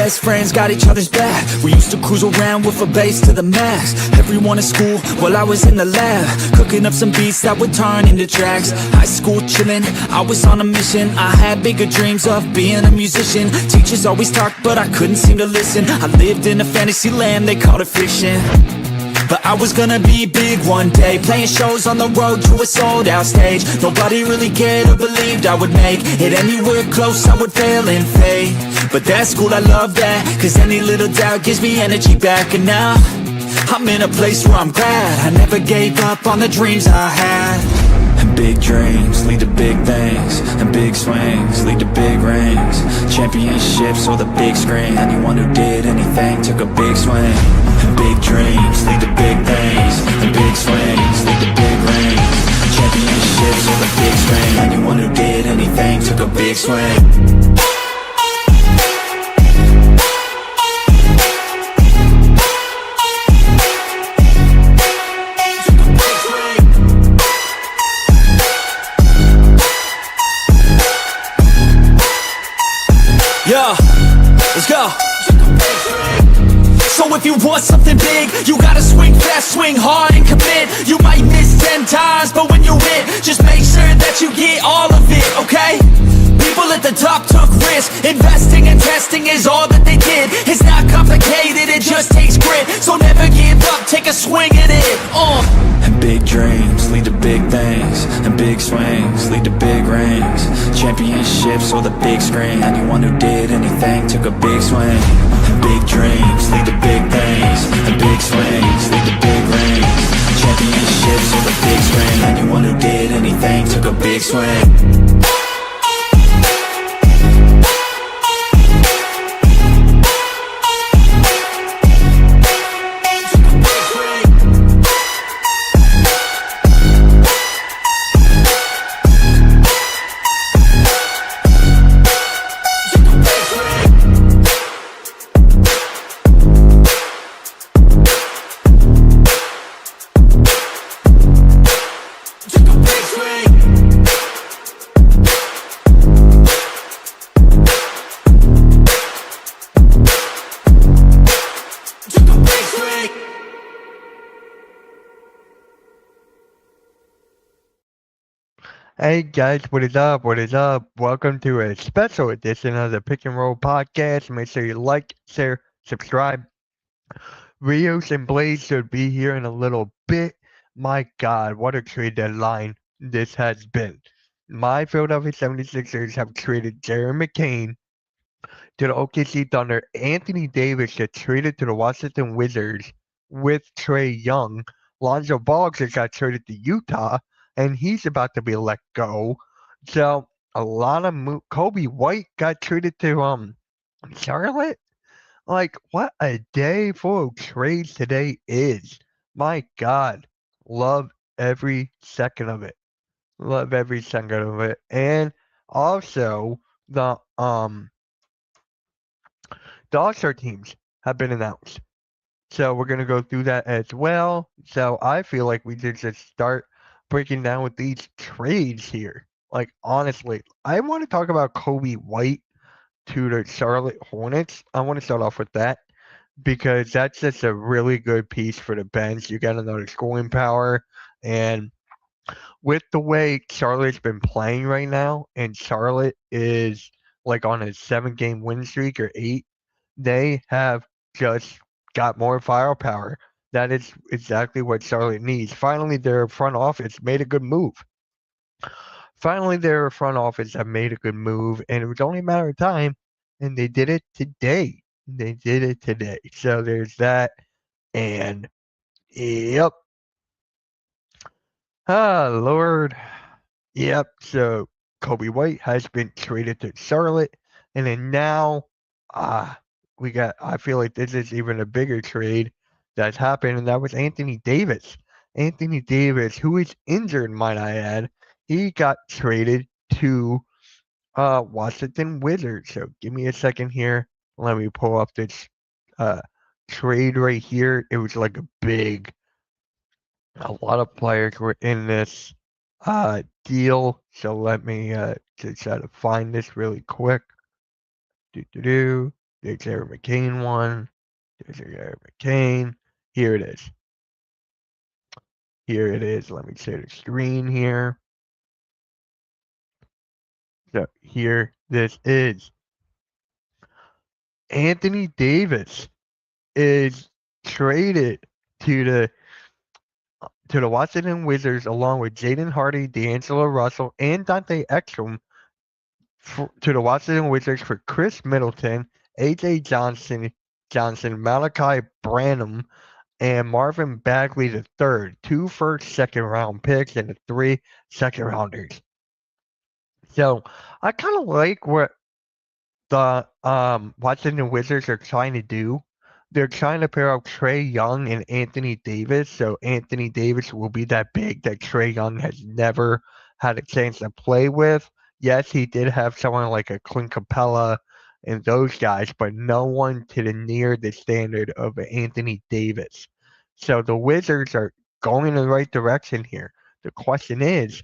best friends, got each other's back. We used to cruise around with a bass to the max. Everyone in school, while I was in the lab, cooking up some beats that would turn into tracks. High school chillin', I was on a mission. I had bigger dreams of being a musician. Teachers always talked, but I couldn't seem to listen. I lived in a fantasy land, they called it fiction. But I was gonna be big one day, playing shows on the road to a sold out stage. Nobody really cared or believed I would make it anywhere close, I would fail and fade. But that's cool, I love that, cause any little doubt gives me energy back. And now, I'm in a place where I'm glad I never gave up on the dreams I had. And big dreams lead to big things, and big swings lead to big rings. Championships or the big screen, anyone who did anything took a big swing. And big dreams lead to big things, and big swings lead to big rings. Championships or the big screen, anyone who did anything took a big swing. Yeah, let's go. So if you want something big, you gotta swing fast, swing hard and commit. You might miss 10 times, but when you hit, just make sure that you get all of it, okay? People at the top took risks. Investing and testing is all that they did. It's not complicated, it just takes grit. So never give up, take a swing at it. And big dreams lead to big things, and big swings lead to big rings. Championships or the big screen, anyone who did anything took a big swing. And big dreams lead to big things, and big swings lead to big rings. Championships or the big screen, anyone who did anything took a big swing. Hey guys, what is up? What is up? Welcome to a special edition of the Pick and Roll Podcast. Make sure you like, share, subscribe. Rios and Blaze should be here in a little bit. My God, what a trade deadline this has been. My Philadelphia 76ers have traded Jeremy McCain to the OKC Thunder, Anthony Davis gets traded to the Washington Wizards with Trae Young. Lonzo Ball just got traded to Utah, and he's about to be let go. So a lot of Kobe White got traded to Charlotte. Like, what a day full of trades today is. My God, love every second of it. Love every second of it. And also the All-Star teams have been announced. So we're going to go through that as well. So I feel like we should just start breaking down with these trades here. Like, honestly, I want to talk about Kobe White to the Charlotte Hornets. I want to start off with that because that's just a really good piece for the bench. You got another scoring power. And with the way Charlotte's been playing right now, and Charlotte is like on a 7-game win streak or 8, they have just got more firepower. That is exactly what Charlotte needs. Finally, their front office made a good move. And it was only a matter of time, and they did it today. So there's that, and yep. Lord. Yep, so Kobe White has been traded to Charlotte, and then now, I feel like this is even a bigger trade that's happened, and that was Anthony Davis. Anthony Davis, who is injured, might I add, he got traded to Washington Wizards. So give me a second here. Let me pull up this trade right here. It was like a lot of players were in this deal. So let me just try to find this really quick. the Jared McCain one. There's a Jared McCain. Here it is. Here it is. Let me share the screen here. So here this is. Anthony Davis is traded to the Washington Wizards along with Jaden Hardy, D'Angelo Russell, and Dante Exum to the Washington Wizards for Chris Middleton, AJ Johnson, Malachi Branham, and Marvin Bagley III, 2 first, second round picks, and 3 second rounders. So I kind of like what the Washington Wizards are trying to do. They're trying to pair up Trae Young and Anthony Davis, so Anthony Davis will be that big that Trae Young has never had a chance to play with. Yes, he did have someone like a Clint Capella and those guys, but no one to the near the standard of Anthony Davis. So the Wizards are going in the right direction here. The question is,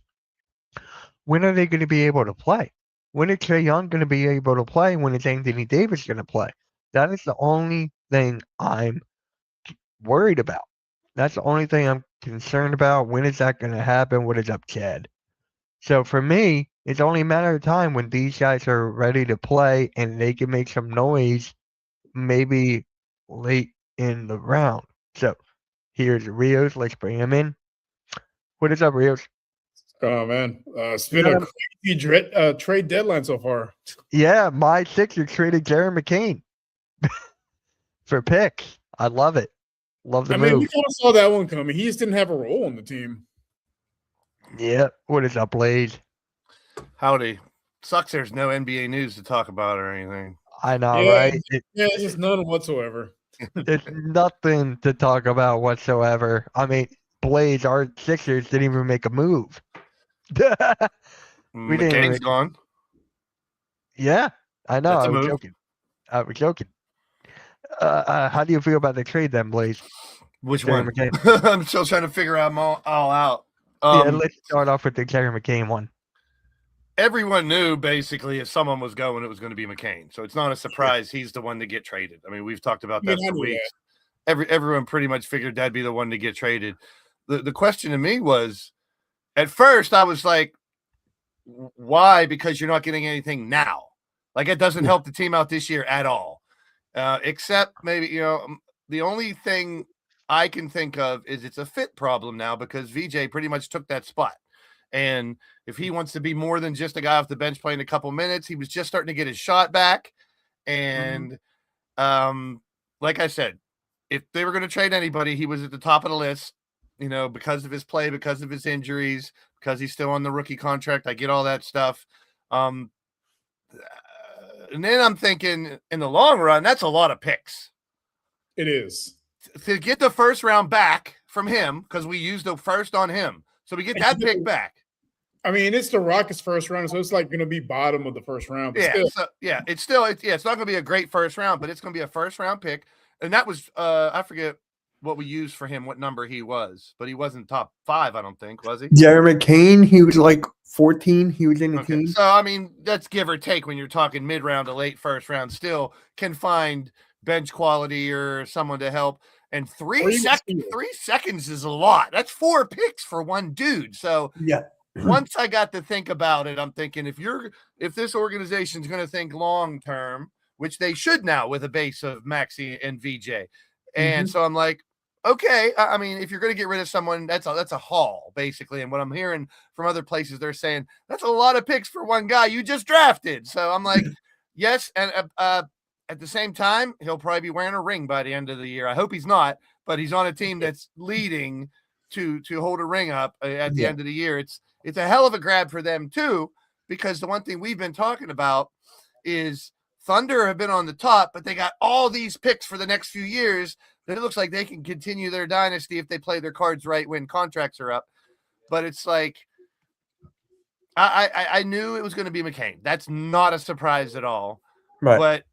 when are they going to be able to play? When is Trae Young going to be able to play? When is Anthony Davis going to play? That is the only thing I'm worried about. That's the only thing I'm concerned about. When is that going to happen? What is up, Chad? So for me, it's only a matter of time when these guys are ready to play and they can make some noise maybe late in the round. So here's Rios. Let's bring him in. What is up, Rios? Oh, man. It's been a crazy trade deadline so far. Yeah, my Sixers traded Jared McCain for picks. I love it. Love the move. We kind of saw that one coming. He just didn't have a role on the team. Yeah. What is up, Blaze? Howdy. Sucks there's no NBA news to talk about or anything. I know, right? It's just none whatsoever. It's nothing to talk about whatsoever. I mean, Blaze, our Sixers didn't even make a move. McCain's gone. Yeah, I know. That's I was joking. How do you feel about the trade then, Blaze? Which Jerry one? McCain. I'm still trying to figure out all out. Yeah, let's start off with the Jerry McCain one. Everyone knew basically if someone was going, it was going to be McCain. So it's not a surprise he's the one to get traded. I mean, we've talked about that for weeks. Everyone pretty much figured that'd be the one to get traded. The question to me was, at first I was like, why? Because you're not getting anything now. Like, it doesn't help the team out this year at all. Except maybe, the only thing I can think of is it's a fit problem now because VJ pretty much took that spot. And if he wants to be more than just a guy off the bench playing a couple minutes, he was just starting to get his shot back. And like I said, if they were going to trade anybody, he was at the top of the list, because of his play, because of his injuries, because he's still on the rookie contract. I get all that stuff. And then I'm thinking in the long run, that's a lot of picks. It is. To get the first round back from him, because we used the first on him. So we get that pick back. I mean, it's the Rockets' first round, so it's like going to be bottom of the first round. But it's not going to be a great first round, but it's going to be a first round pick. And that was, I forget what we used for him, what number he was, but he wasn't top 5, I don't think, was he? Jerry McCain, he was like 14. He was in the team. So, I mean, that's give or take when you're talking mid round to late first round, still can find bench quality or someone to help. And 3 seconds is a lot. That's 4 picks for one dude. So yeah. Once I got to think about it, I'm thinking if this organization is going to think long term, which they should now with a base of Maxey and VJ, and so I'm like, okay. I mean, if you're going to get rid of someone, that's a haul basically. And what I'm hearing from other places, they're saying that's a lot of picks for one guy you just drafted. So I'm like, yes, and at the same time, he'll probably be wearing a ring by the end of the year. I hope he's not, but he's on a team that's leading to hold a ring up at the end of the year. It's a hell of a grab for them too, because the one thing we've been talking about is Thunder have been on the top, but they got all these picks for the next few years that it looks like they can continue their dynasty if they play their cards right when contracts are up. But it's like, I knew it was going to be McCain. That's not a surprise at all. Right. But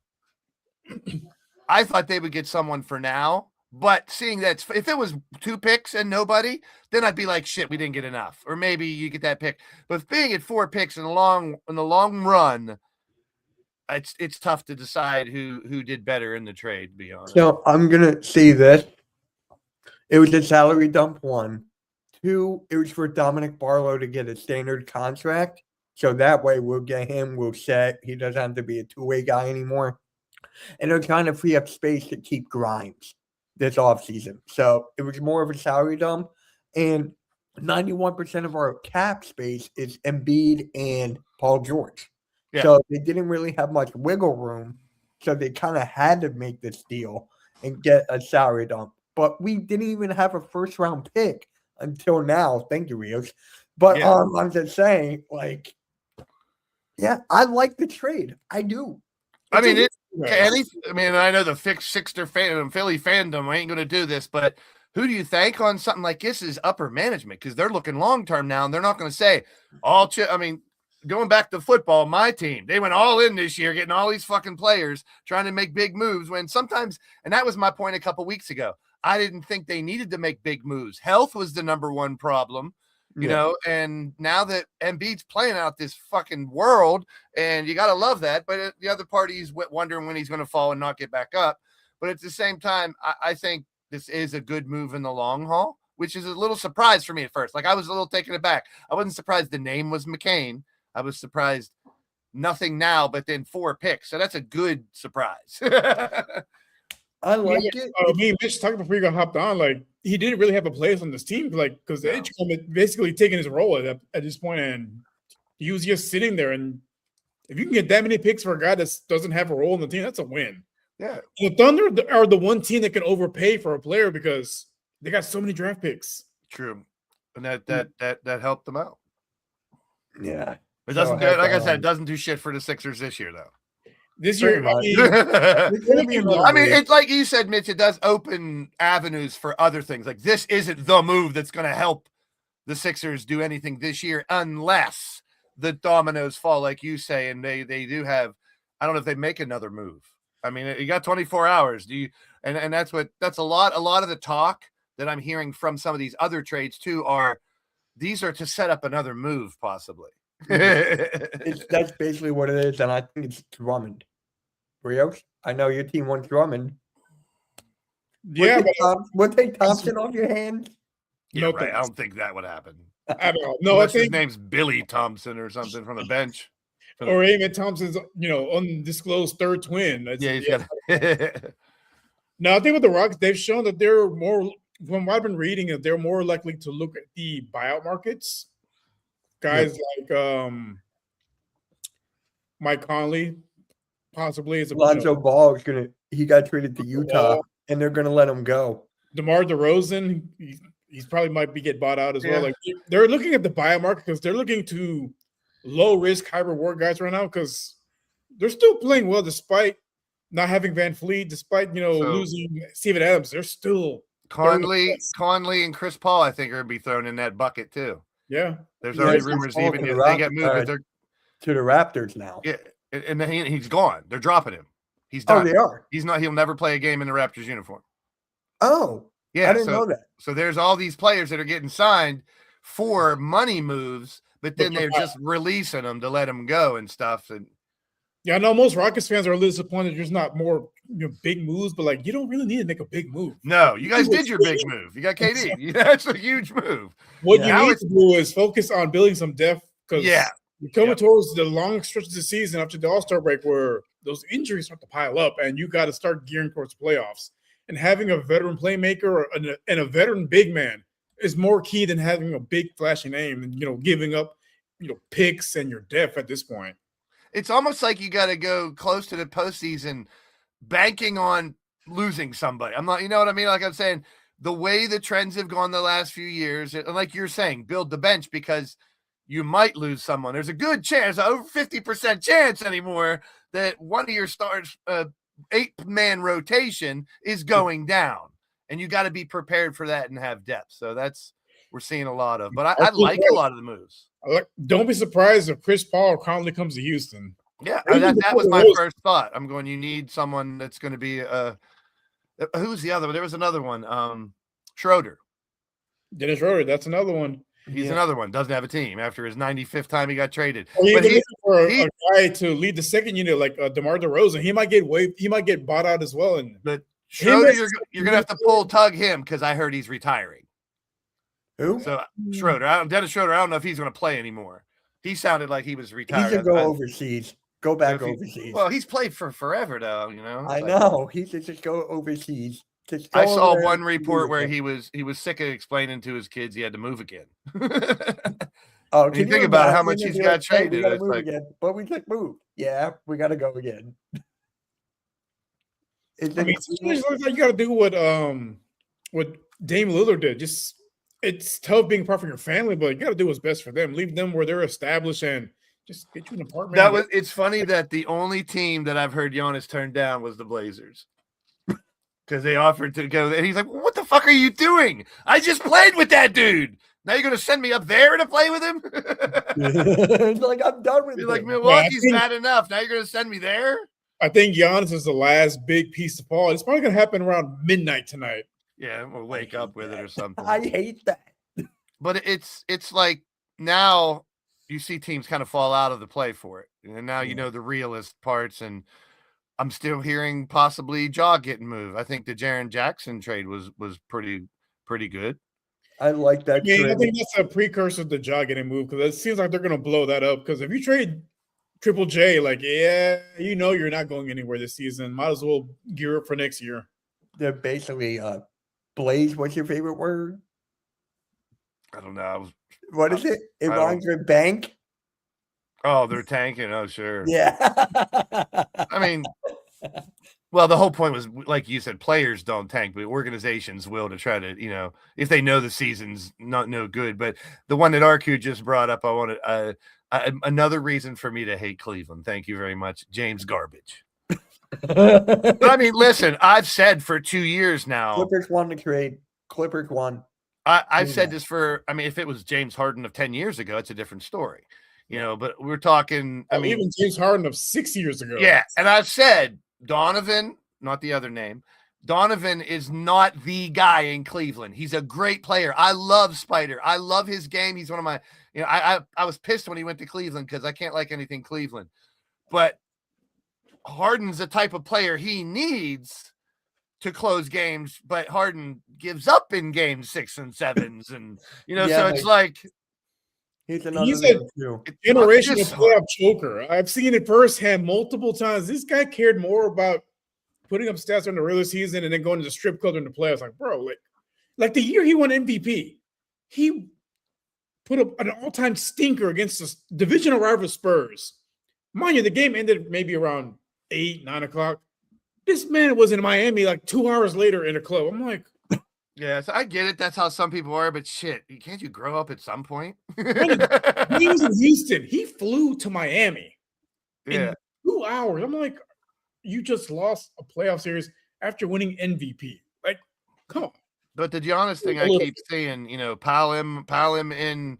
I thought they would get someone for now. But seeing that if it was 2 picks and nobody, then I'd be like, shit, we didn't get enough. Or maybe you get that pick. But being at 4 picks in the long run, it's tough to decide who did better in the trade, to be honest. So I'm gonna say this. It was a salary dump, 1. 2, it was for Dominic Barlow to get a standard contract. So that way we'll get him, we'll set. He doesn't have to be a two-way guy anymore. And they're trying to free up space to keep Grimes this offseason. So it was more of a salary dump. And 91% of our cap space is Embiid and Paul George. Yeah. So they didn't really have much wiggle room. So they kind of had to make this deal and get a salary dump. But we didn't even have a first-round pick until now. Thank you, Rios. But Yeah. I'm just saying, like, yeah, I like the trade. I do. I mean, Right. I know the Sixer fan, Philly fandom ain't going to do this, but who do you thank on something like this is upper management, because they're looking long term now, and they're not going to say going back to football, my team, they went all in this year, getting all these fucking players, trying to make big moves. When sometimes, and that was my point a couple weeks ago, I didn't think they needed to make big moves. Health was the number one problem. You know, and now that Embiid's playing out this fucking world, and you got to love that, but the other party's wondering when he's going to fall and not get back up. But at the same time, I think this is a good move in the long haul, which is a little surprise for me at first. Like, I was a little taken aback. I wasn't surprised the name was McCain. I was surprised nothing now, but then 4 picks. So that's a good surprise. I like it. Me and Mitch talking before you got hopped on, like, he didn't really have a place on this team, like, because the Edgecombe had basically taken his role at this point, and he was just sitting there. And if you can get that many picks for a guy that doesn't have a role in the team, that's a win. Yeah. The Thunder are the one team that can overpay for a player because they got so many draft picks. True. And that helped them out. Yeah. It doesn't do, like I said, it doesn't do shit for the Sixers this year, though. This year, I mean, it's like you said, Mitch, it does open avenues for other things. Like, this isn't the move that's going to help the Sixers do anything this year unless the dominoes fall, like you say, and they do have, I don't know if they make another move. I mean, you got 24 hours. And that's a lot of the talk that I'm hearing from some of these other trades too these are to set up another move possibly. That's basically what it is, and I think it's Drummond. Rios, I know your team wants Drummond. Yeah, we'll take Thompson off your hands. Yeah, right. I don't think that would happen. I don't know. No, I think his name's Billy Thompson or something from the bench. Or Amen Thompson's, undisclosed third twin. He's got. No, I think with the Rockets, they've shown that they're more. From what I've been reading, that they're more likely to look at the buyout markets. Guys like Mike Conley, possibly is Lonzo Ball is he got traded to Utah, and they're gonna let him go. DeMar DeRozan, he's probably might be get bought out as well. Like, they're looking at the buyout market because they're looking to low risk, high reward guys right now because they're still playing well despite not having Van Fleet, despite losing Steven Adams. They're still Conley and Chris Paul, I think, are gonna be thrown in that bucket too. Yeah, there's already rumors even if they get moved to the Raptors now. Yeah, and then he's gone. They're dropping him. He's done. Oh, they are. He's not. He'll never play a game in the Raptors uniform. Oh, yeah. I didn't know that. So there's all these players that are getting signed for money moves, but then they're just releasing them to let them go and stuff. And yeah, I know most Rockets fans are a little disappointed there's not more big moves, but like, you don't really need to make a big move. No, you guys did your big move. You got KD. That's a huge move. What you need to do is focus on building some depth because you're coming towards the long stretch of the season after the All-Star break where those injuries start to pile up and you got to start gearing towards playoffs. And having a veteran playmaker and a veteran big man is more key than having a big flashy name and giving up picks and your depth at this point. It's almost like you got to go close to the postseason banking on losing somebody. I'm not, you know what I mean? Like I'm saying, the way the trends have gone the last few years, and like you're saying, build the bench because you might lose someone. There's a good chance, over 50% chance anymore, that one of your stars, 8-man rotation is going down. And you got to be prepared for that and have depth. So we're seeing a lot of, but I like a lot of the moves. Don't be surprised if Chris Paul or Conley comes to Houston. Yeah, that was my first thought. I'm going, you need someone that's going to be who's the other one? There was another one. Schroeder. Dennis Schroeder, that's another one. He's another one. Doesn't have a team after his 95th time he got traded. Well, he's looking for a guy to lead the second unit, like DeMar DeRozan. He might get waived. He might get bought out as well. But Schroeder, you're gonna have to tug him because I heard he's retiring. Who? So Schroeder, Dennis Schroeder. I don't know if he's going to play anymore. He sounded like he was retired. He can go overseas. Go back overseas. Well, he's played for forever, though. I know. He should just go overseas. I saw one report where he was sick of explaining to his kids he had to move again. Oh, can you think about how much he's got traded? We move again, but we can't move. Yeah, we got to go again. You got to do what Dame Lillard did. Just it's tough being part of your family, but you got to do what's best for them. Leave them where they're established and just get you an apartment. It's funny that the only team that I've heard Giannis turn down was the Blazers. Because they offered to go, and he's like, "What the fuck are you doing? I just played with that dude. Now you're going to send me up there to play with him?" Like, I'm done with it. You're like, Milwaukee's bad enough. Now you're going to send me there? I think Giannis is the last big piece to fall. It's probably going to happen around midnight tonight. Yeah, we'll wake up with it or something. I hate that. But it's like now you see teams kind of fall out of the play for it. And now you know the realist parts, and I'm still hearing possibly Ja getting moved. I think the Jaren Jackson trade was pretty good. I like that. I think that's a precursor to Ja getting moved because it seems like they're going to blow that up. Because if you trade Triple J, like, you're not going anywhere this season. Might as well gear up for next year. They're basically, Blaze, what's your favorite word? I don't know. What is it? It rhymes with bank. Oh, they're tanking. Oh, sure. Yeah. I mean, well, the whole point was, like you said, players don't tank, but organizations will to try to, if they know the season's not no good. But the one that RQ just brought up, I wanted another reason for me to hate Cleveland. Thank you very much, James Garbage. But I mean, listen, I've said for 2 years now. Clippers won the trade. Clippers won. I've said this if it was James Harden of 10 years ago, it's a different story. But we're talking. Even James Harden of 6 years ago. Yeah, and I've said Donovan, not the other name. Donovan is not the guy in Cleveland. He's a great player. I love Spider. I love his game. He's one of my. I was pissed when he went to Cleveland because I can't like anything Cleveland. But Harden's the type of player he needs to close games, but Harden gives up in game 6 and 7s, and so it's like. He's a generational playoff choker. I've seen it firsthand multiple times. This guy cared more about putting up stats during the regular season and then going to the strip club during the playoffs. Like, bro, like the year he won MVP, he put up an all-time stinker against the divisional rival Spurs. Mind you, the game ended maybe around 8, 9 o'clock. This man was in Miami like 2 hours later in a club. I'm like, yeah, so I get it. That's how some people are, but shit, can't you grow up at some point? He was in Houston. He flew to Miami in 2 hours. I'm like, you just lost a playoff series after winning MVP. Like, come on. But the Giannis thing, I keep saying, pile him in,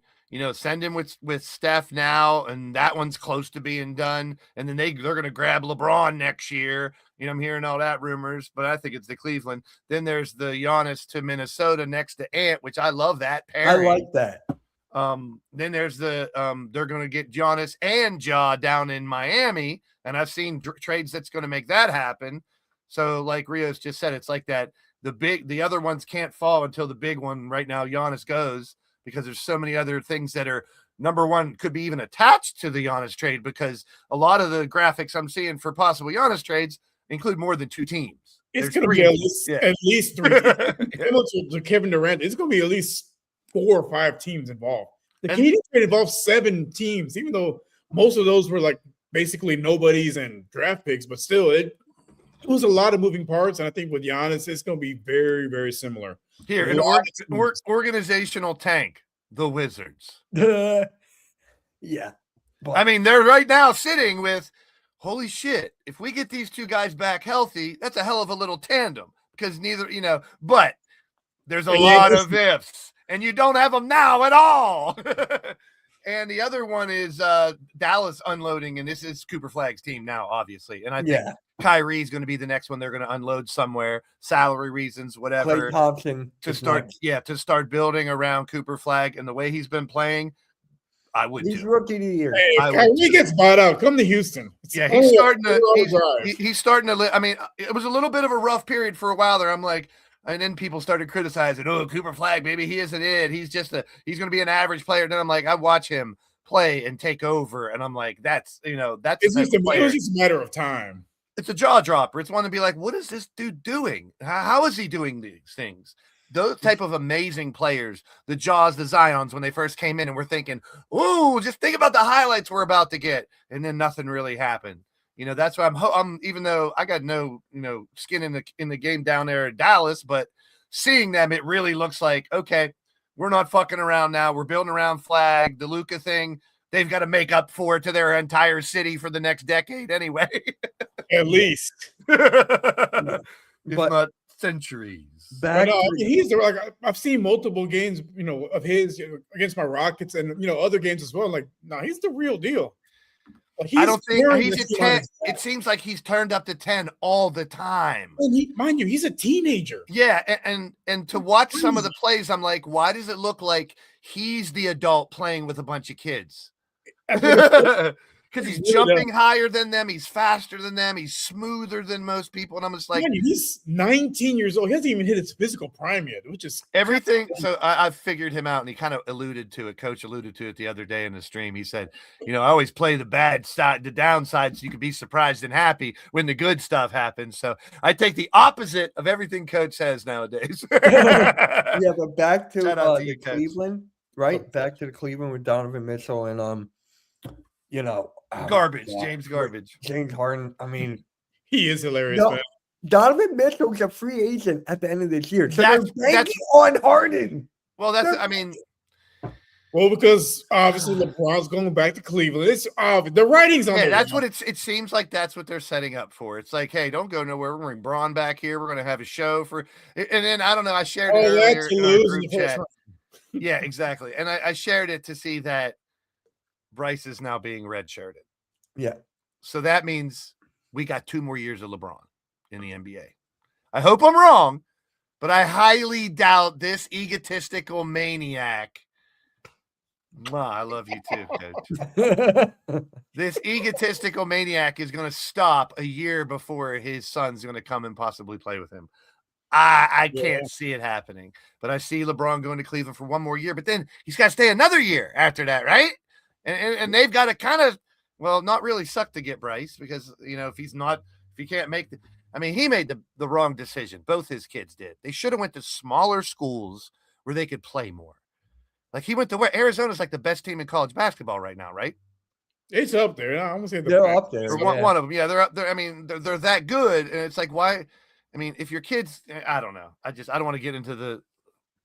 send him with Steph now, and that one's close to being done. And then they're going to grab LeBron next year. I'm hearing all that rumors, but I think it's the Cleveland. Then there's the Giannis to Minnesota next to Ant, which I love that pairing. I like that. Then there's the they're going to get Giannis and Ja down in Miami, and I've seen trades that's going to make that happen. So, like Rios just said, it's like that. The other ones can't fall until the big one. Right now, Giannis goes because there's so many other things that are. Number one, could be even attached to the Giannis trade because a lot of the graphics I'm seeing for possible Giannis trades include more than 2 teams. It's going to be at least 3 teams. To Kevin Durant, it's going to be at least 4 or 5 teams involved. The Canadian trade involved 7 teams, even though most of those were like basically nobodies and draft picks, but still it was a lot of moving parts. And I think with Giannis, it's going to be very, very similar. Here, an organizational tank, the Wizards. Yeah. I mean, they're right now sitting with, holy shit, if we get these 2 guys back healthy, that's a hell of a little tandem because neither, but there's a lot of ifs and you don't have them now at all. And the other one is Dallas unloading, and this is Cooper Flagg's team now, obviously. And I think Kyrie's going to be the next one they're going to unload somewhere, salary reasons, whatever. Klay Thompson to start building around Cooper Flagg and the way he's been playing. I would. He's rookie of the year. Hey, Kyrie gets bought out. Come to Houston. Yeah, he's starting to. He's starting to. I mean, it was a little bit of a rough period for a while there. I'm like. And then people started criticizing, oh, Cooper Flagg, maybe he isn't it. He's just he's going to be an average player. Then I'm like, I watch him play and take over. And I'm like, that's it's just a matter of time. It's a jaw dropper. It's one to be like, what is this dude doing? How is he doing these things? Those type of amazing players, the Jaws, the Zions, when they first came in and we're thinking, oh, just think about the highlights we're about to get. And then nothing really happened. That's why I'm even though I got no, skin in the game down there at Dallas, but seeing them, it really looks like, okay, we're not fucking around now. We're building around Flagg, the Luka thing. They've got to make up for it to their entire city for the next decade anyway. At least. If not centuries. He's I've seen multiple games, of his against my Rockets and, other games as well. Like, no, he's the real deal. I don't think he's a 10. It seems like he's turned up to 10 all the time. And mind you, he's a teenager. Yeah, and to watch some of the plays, I'm like, why does it look like he's the adult playing with a bunch of kids? Because he's jumping higher than them, he's faster than them, he's smoother than most people, and I'm just like, he's 19 years old. He hasn't even hit his physical prime yet, which is everything. So I figured him out, and he kind of alluded to it. Coach alluded to it the other day in the stream. He said, I always play the bad side, the downside, so you can be surprised and happy when the good stuff happens. So I take the opposite of everything Coach says nowadays. Yeah, but back to you, Cleveland, right? Back to the Cleveland with Donovan Mitchell and Garbage, James Garbage. James Harden. I mean, he is hilarious, man. Donovan Mitchell's a free agent at the end of this year. So that's on Harden. Well, because obviously LeBron's going back to Cleveland. It's the writing's on. Yeah, that's what it seems like. That's what they're setting up for. It's like, hey, don't go nowhere. We're bring Braun back here. We're going to have a show for. And then I don't know. I shared it earlier in our group chat. Yeah, exactly. And I shared it to see that Bryce is now being redshirted. Yeah. So that means we got 2 more years of LeBron in the NBA. I hope I'm wrong, but I highly doubt this egotistical maniac. I love you too, Coach. This egotistical maniac is going to stop a year before his son's going to come and possibly play with him. I can't see it happening, but I see LeBron going to Cleveland for 1 more year, but then he's got to stay another year after that, right? And they've got to kind of, not really suck to get Bryce because, if he can't make he made the wrong decision. Both his kids did. They should have went to smaller schools where they could play more. Like he went to where Arizona's like the best team in college basketball right now, right? It's up there. I'm gonna say they're up there. Or one of them. Yeah, they're up there. They're that good. And it's like, why? If your kids, I don't know. I don't want to get into the.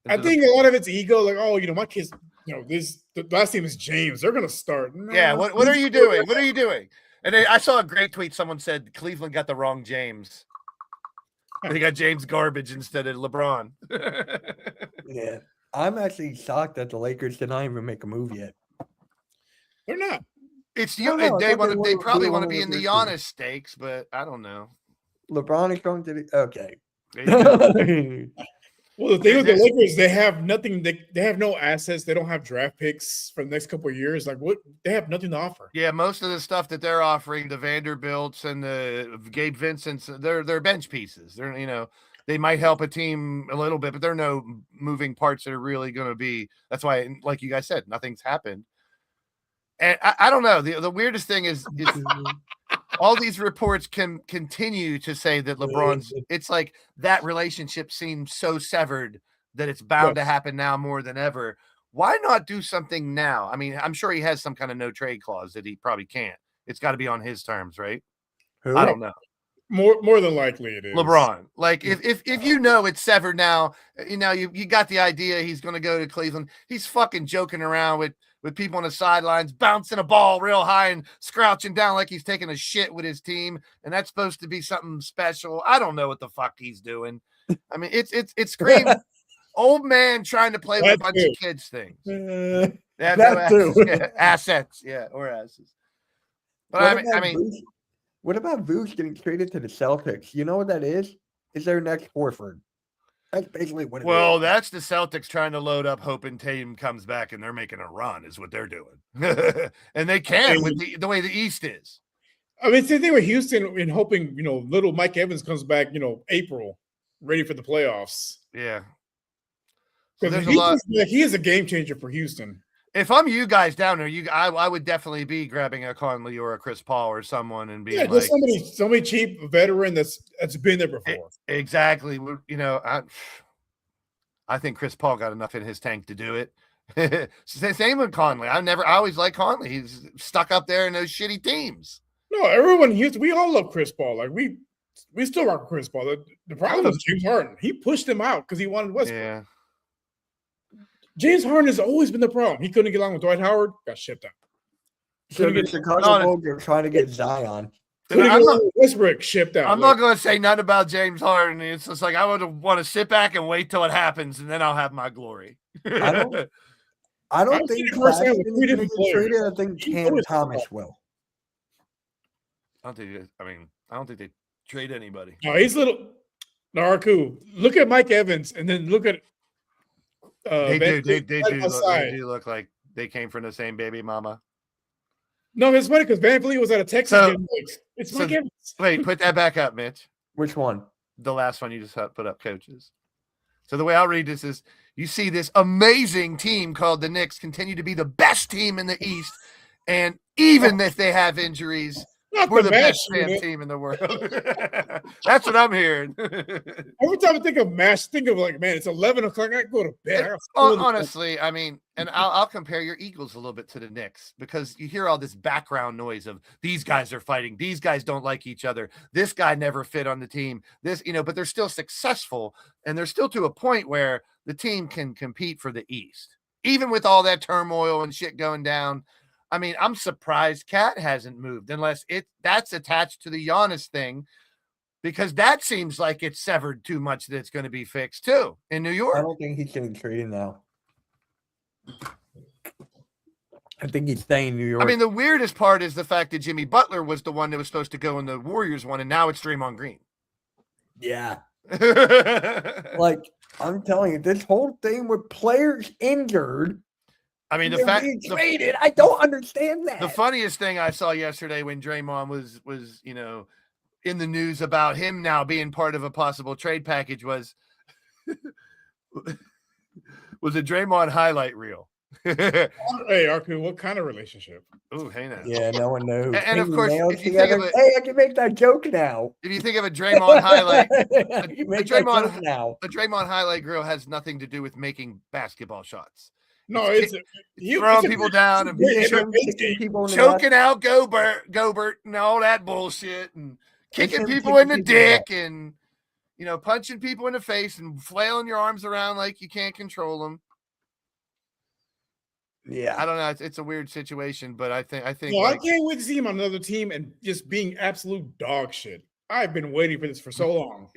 I think a lot of it's ego. Like, my kids, the last name is James. They're going to start. No, yeah. What are you doing? What are you doing? And I saw a great tweet. Someone said Cleveland got the wrong James. They got James Garbage instead of LeBron. Yeah. I'm actually shocked that the Lakers did not even make a move yet. They're not. It's they probably want to be in the Giannis stakes, but I don't know. LeBron is going to okay. Well, the thing with the Lakers, they have nothing. They have no assets. They don't have draft picks for the next couple of years. Like what? They have nothing to offer. Yeah, most of the stuff that they're offering, the Vanderbilts and the Gabe Vincents, they're bench pieces. They're they might help a team a little bit, but they're no moving parts that are really going to be. That's why, like you guys said, nothing's happened. And I don't know. The weirdest thing is all these reports can continue to say that LeBron's. It's like that relationship seems so severed that it's bound to happen now more than ever. Why not do something now? I'm sure he has some kind of no trade clause that he probably can't. It's got to be on his terms, right? Who? I don't know. More than likely it is. LeBron. Like if it's severed now, you got the idea he's going to go to Cleveland. He's fucking joking around with people on the sidelines, bouncing a ball real high and scrouching down like he's taking a shit with his team. And that's supposed to be something special. I don't know what the fuck he's doing. It's scream old man trying to play with a bunch of kids things. That too. Assets, or assets. But what about Vooch getting traded to the Celtics? You know what that is? Is their next Horford? That's basically what it is. Well, that's the Celtics trying to load up, hoping Tatum comes back, and they're making a run, is what they're doing. And they can with the way the East is. I mean, same thing with Houston and hoping, little Mike Evans comes back, April, ready for the playoffs. Yeah. Because he is a game changer for Houston. If I'm you guys down there, I would definitely be grabbing a Conley or a Chris Paul or someone and being like somebody cheap veteran that's been there before. Exactly. I think Chris Paul got enough in his tank to do it. Same with Conley. I always liked Conley. He's stuck up there in those shitty teams. No, everyone here, we all love Chris Paul. Like we still rock Chris Paul. The problem is James Harden. He pushed him out because he wanted Westbrook. Yeah. James Harden has always been the problem. He couldn't get along with Dwight Howard, got shipped out. So the Chicago Bulls are trying to get Zion. Westbrook shipped out. I'm not going to say nothing about James Harden. It's just like I would want to sit back and wait till it happens, and then I'll have my glory. I don't think Claxton is going to get traded. I think Cam Thomas will. I don't think they trade anybody. No, he's little. Naraku. Look at Mike Evans, and then look at. They do look like they came from the same baby mama. No, it's funny because Van Vliet was at a Texas game. It's Mike Evans. Wait, put that back up, Mitch. Which one? The last one you just put up, coaches. So the way I'll read this is you see this amazing team called the Knicks continue to be the best team in the East. And even if they have injuries, we're the best team in the world. That's what I'm hearing. Every time I think of MASH, think of it's 11 o'clock. I go to bed. Honestly, and I'll compare your Eagles a little bit to the Knicks because you hear all this background noise of these guys are fighting. These guys don't like each other. This guy never fit on the team. But they're still successful and they're still to a point where the team can compete for the East, even with all that turmoil and shit going down. I'm surprised Cat hasn't moved unless that's attached to the Giannis thing, because that seems like it's severed too much that it's going to be fixed too in New York. I don't think he's getting traded now. I think he's staying in New York. The weirdest part is the fact that Jimmy Butler was the one that was supposed to go in the Warriors one, and now it's Draymond Green. Yeah. I'm telling you, this whole thing with players injured. The fact traded, I don't understand that. The funniest thing I saw yesterday when Draymond was in the news about him now being part of a possible trade package was a Draymond highlight reel. Hey, Arku, what kind of relationship? Oh, hey now. Yeah, no one knows. And of course, if you think of it, hey, I can make that joke now. If you think of a Draymond highlight, a Draymond highlight reel has nothing to do with making basketball shots. No, it's throwing people down and choking out Gobert and all that bullshit and kicking people in the dick and punching people in the face and flailing your arms around like you can't control them. Yeah, I don't know. It's a weird situation, but I think. Well, I can't wait to see him on another team and just being absolute dog shit. I've been waiting for this for so long.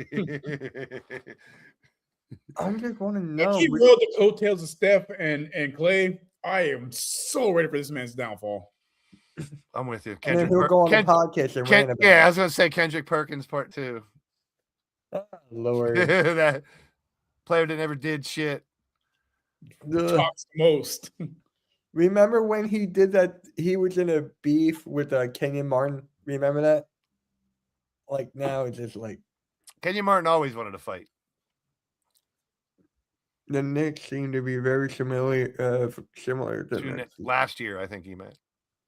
I just want to know. He rode the coattails of Steph and Clay. I am so ready for this man's downfall. I'm with you. And then he'll go on the podcast and rant about it. I was going to say Kendrick Perkins part 2. Oh, Lord. That player that never did shit. Talks the most. Remember when he did that? He was in a beef with Kenyon Martin. Remember that? Now it's just Kenyon Martin always wanted to fight. The Knicks seem to be very similar to last year. I think he meant.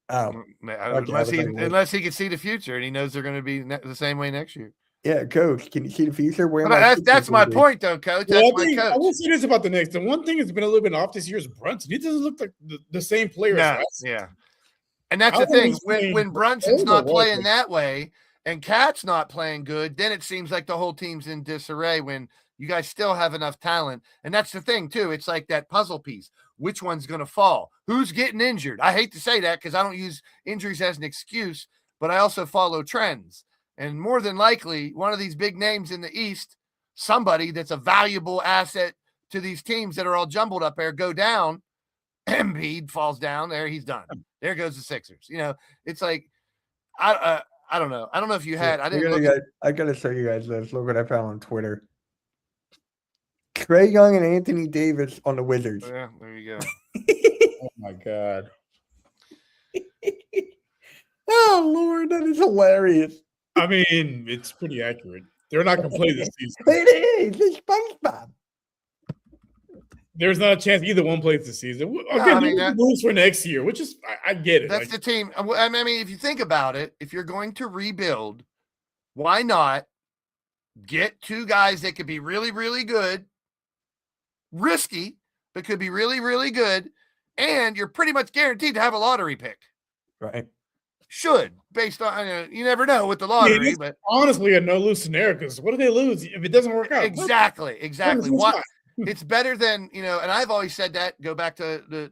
Oh, unless he can see the future and he knows they're going to be the same way next year. Yeah, Coach, can you see the future? That's my point, though, Coach. That's my coach. I will say this about the Knicks. The one thing that's been a little bit off this year is Brunson. He doesn't look like the same player. Yeah, and that's the thing. When Brunson's not playing that way and Cat's not playing good, then it seems like the whole team's in disarray when you guys still have enough talent. And that's the thing, too. It's like that puzzle piece. Which one's going to fall? Who's getting injured? I hate to say that because I don't use injuries as an excuse, but I also follow trends. And more than likely, one of these big names in the East, somebody that's a valuable asset to these teams that are all jumbled up there, go down. Embiid falls down there, he's done. There goes the Sixers. You know, it's like I don't know. I don't know if you had. I gotta show you guys this. Look what I found on Twitter. Trae Young and Anthony Davis on the Wizards. Yeah, there you go. Oh my god. Oh Lord, that is hilarious. I mean, it's pretty accurate. They're not going to play this season. It is. It's SpongeBob. There's not a chance either one plays this season. Again, I mean, moves for next year, which is I get it. That's the team. I mean, if you think about it, if you're going to rebuild, why not get two guys that could be really, really good, risky, but could be really, really good, and you're pretty much guaranteed to have a lottery pick. Right. Should, based on, you never know with the lottery, but honestly a no-lose scenario, because what do they lose if it doesn't work out? Exactly. What it's better than, and I've always said that. Go back to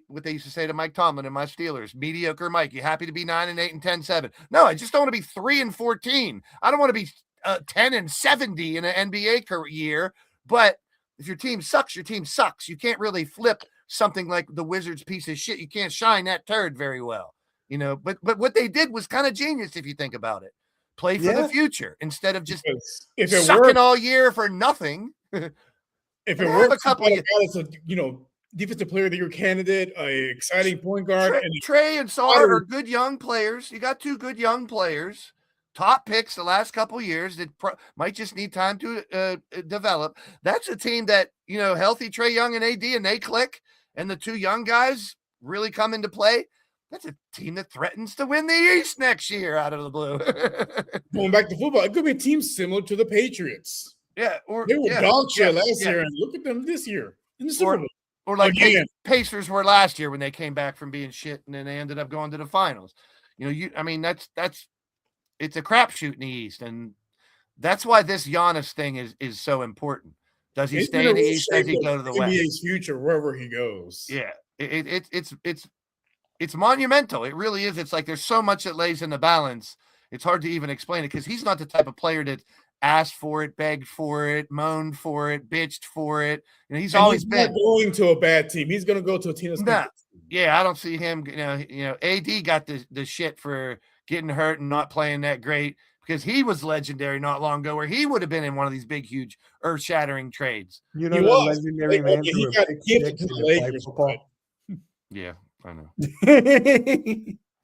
what they used to say to Mike Tomlin and my Steelers: mediocre Mike. You happy to be 9-8 and 10-7? No, I just don't want to be 3-14. I don't want to be 10-70 in an NBA year. But if your team sucks, your team sucks. You can't really flip something like the Wizards piece of shit. You can't shine that turd very well, But what they did was kind of genius if you think about it. Play for the future instead of just if it sucking works, all year for nothing. If it works, a couple of defensive player of the year candidate, a exciting point guard, Trae and Sar are good young players. You got two good young players, top picks the last couple of years that might just need time to develop. That's a team that healthy Trae Young and AD, and they click, and the two young guys really come into play. That's a team that threatens to win the East next year out of the blue. Going back to football, it could be a team similar to the Patriots. Yeah, they were dog shit last year, and look at them this year in the Super Bowl. Or like Pacers were last year when they came back from being shit, and then they ended up going to the finals. It's a crapshoot in the East, and that's why this Giannis thing is so important. Does he stay in the East? Does he go to the West? NBA's future wherever he goes. Yeah, it's monumental. It really is. It's like there's so much that lays in the balance. It's hard to even explain it because he's not the type of player that asked for it, begged for it, moaned for it, bitched for it. He's always been going to a bad team. He's going to go to a team that's I don't see him. AD got the shit for getting hurt and not playing that great because he was legendary not long ago, where he would have been in one of these big, huge, earth-shattering trades. He was legendary man. He got gifted to the Lakers. Yeah, I know.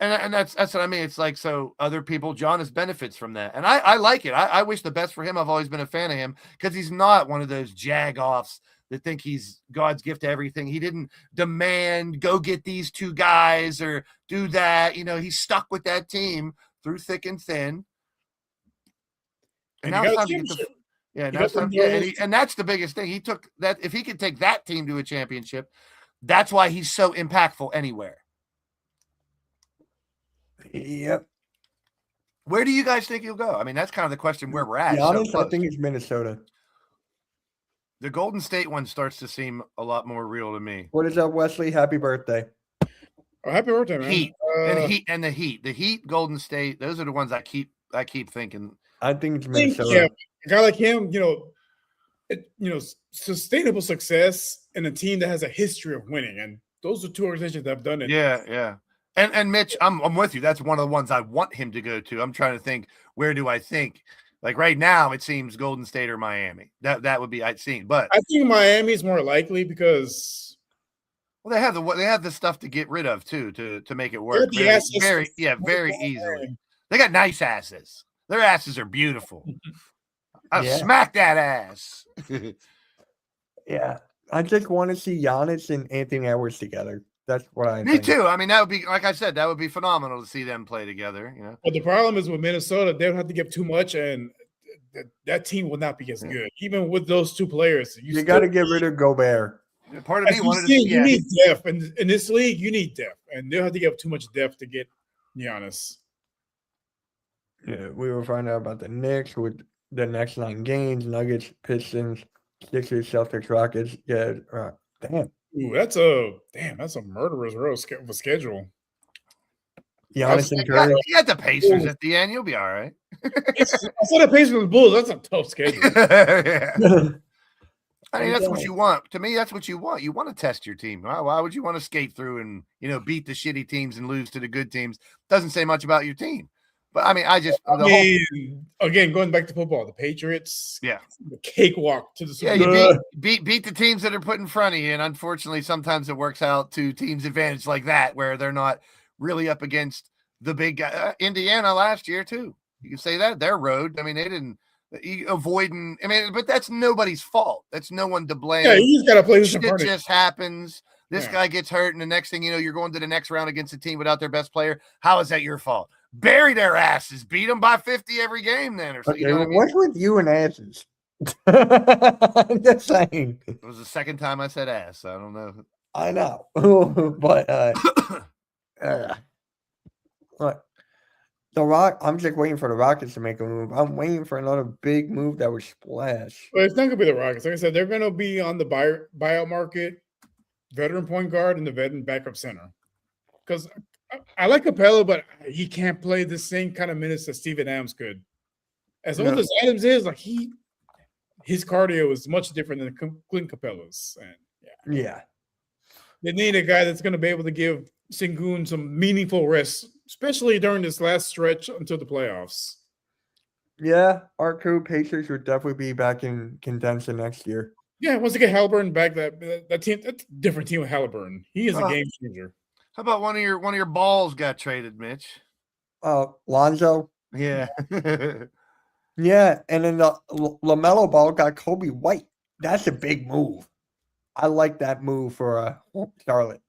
And that's what I mean. It's like, so other people, Giannis benefits from that. And I like it. I wish the best for him. I've always been a fan of him because he's not one of those jag-offs that think he's God's gift to everything. He didn't demand, go get these two guys or do that. He's stuck with that team through thick and thin. And now it's time to get and that's the biggest thing. He took that. If he could take that team to a championship, that's why he's so impactful anywhere. Yep. Where do you guys think he'll go? I mean, that's kind of the question where we're at. Honest, I think it's Minnesota. The Golden State one starts to seem a lot more real to me. What is up, Wesley? Happy birthday. Oh, happy birthday, man. The Heat, Golden State, those are the ones I keep thinking. I think it's Minnesota. Yeah, a guy like him, sustainable success in a team that has a history of winning. And those are two organizations that have done it. Yeah. And Mitch, I'm with you. That's one of the ones I want him to go to. I'm trying to think, where do I think? Like right now, it seems Golden State or Miami. That would be I'd seen. But I think Miami is more likely because they have the stuff to get rid of too to make it work. Very easily. They got nice asses. Their asses are beautiful. I'll smack that ass. Yeah. I just want to see Giannis and Anthony Edwards together. That's what I think. Me too. I mean, that would be, like I said, that would be phenomenal to see them play together. But the problem is with Minnesota, they don't have to give too much, and that team will not be as good. Even with those two players, you got to get rid of Gobert. Part of me wanted you need depth, and in this league, you need depth, and they don't have to give too much depth to get Giannis. Yeah, we will find out about the Knicks with the next 9 games: Nuggets, Pistons, Sixers, Celtics, Rockets. Yeah, damn. Ooh, that's a murderer's row of a schedule. Giannis and Curry. You got the Pacers at the end. You'll be all right. I said the Pacers and the Bulls. That's a tough schedule. I mean, that's what you want. To me, that's what you want. You want to test your team. Why would you want to skate through and, beat the shitty teams and lose to the good teams? Doesn't say much about your team. But, I mean, again, going back to football, the Patriots, the cakewalk to the Super Bowl. Yeah, you beat the teams that are put in front of you. And unfortunately, sometimes it works out to teams' advantage like that, where they're not really up against the big guy. Indiana last year, too. You can say that. Their road. I mean, they didn't. Avoiding, but that's nobody's fault. That's no one to blame. Yeah, you just gotta play. Shit just happens. This guy gets hurt, and the next thing you know, you're going to the next round against a team without their best player. How is that your fault? Bury their asses, beat them by 50 every game, then, or something. Okay, what's with you and asses? I'm just saying. It was the second time I said ass. I don't know. I know, but what? The Rock, I'm just waiting for the Rockets to make a move. I'm waiting for another big move that would splash. Well, it's not gonna be the Rockets. Like I said, they're gonna be on the buyout market, veteran point guard and the veteran backup center. Because I like Capella, but he can't play the same kind of minutes that Steven Adams could. As old as Adams is, like his cardio is much different than Clint Capella's. And yeah. They need a guy that's gonna be able to give Sengun some meaningful rest, especially during this last stretch until the playoffs. Yeah, our crew Pacers would definitely be back in contention next year. Yeah, once they get Halliburton back, that team, that's a different team with Halliburton. He is a game changer. How about one of your balls got traded, Mitch? Lonzo. Yeah. Yeah, and then the LaMelo Ball got Kobe White. That's a big move. I like that move for Charlotte.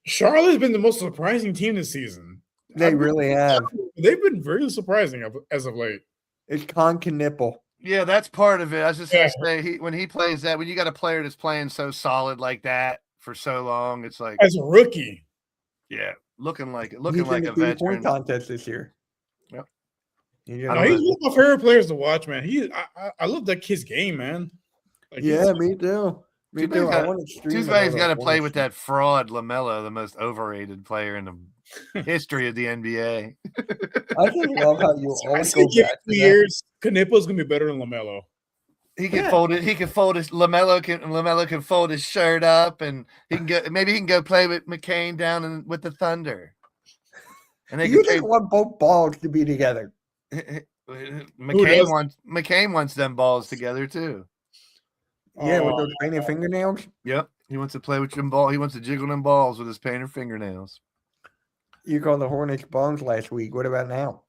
Charlotte's been the most surprising team this season. They really have. They've been very surprising as of late. It's Con Knipple. Yeah, that's part of it. I was just going to say, when he plays that, when you got a player that's playing so solid like that for so long, it's like as a rookie. Yeah, looking like a veteran. Point contest this year. Yep. He's one of my favorite players to watch, man. I love that kid's game, man. Like, me too. Me too. Two-Face's got to play with that fraud LaMelo, the most overrated player in the history of the NBA. I just love how you always go back 2 years. Knipple's gonna be better than LaMelo. He can fold it. He can fold his LaMelo can fold his shirt up, and he can go play with McCain down with the Thunder. And they just want both balls to be together. McCain wants them balls together too. Yeah, with those painted fingernails. Yep, he wants to play with them ball. He wants to jiggle them balls with his painted fingernails. You called the Hornets bums last week. What about now?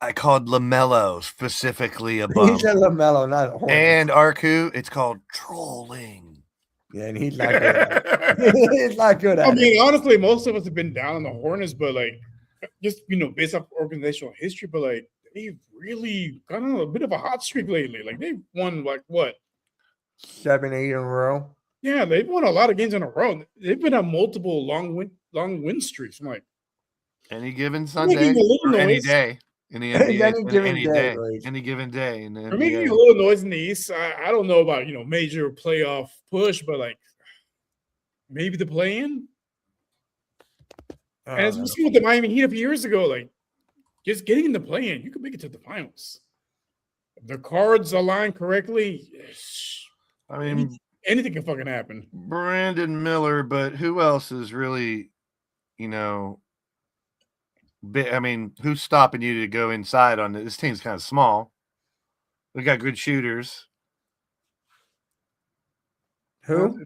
I called LaMelo specifically a bum. He said LaMelo, not Hornets. And Arku, it's called trolling. Yeah, and he's not good at it. He's not good at it. I mean, honestly, most of us have been down on the Hornets, but like, just based off organizational history, but like, they've really gone on a bit of a hot streak lately. Like, they've won like what? 7, 8 in a row. Yeah, they've won a lot of games in a row. They've been on multiple long win streaks. I'm like, any given Sunday or any day in the NBA, any given day. We're making a little noise in the East. I don't know about major playoff push, but like maybe the play-in. And as we see with the Miami Heat a few years ago, like just getting in the play-in, you could make it to the finals. If the cards align correctly, I mean, anything can fucking happen. Brandon Miller, but who else is really, I mean, who's stopping you to go inside on this team's kind of small. We got good shooters. Who?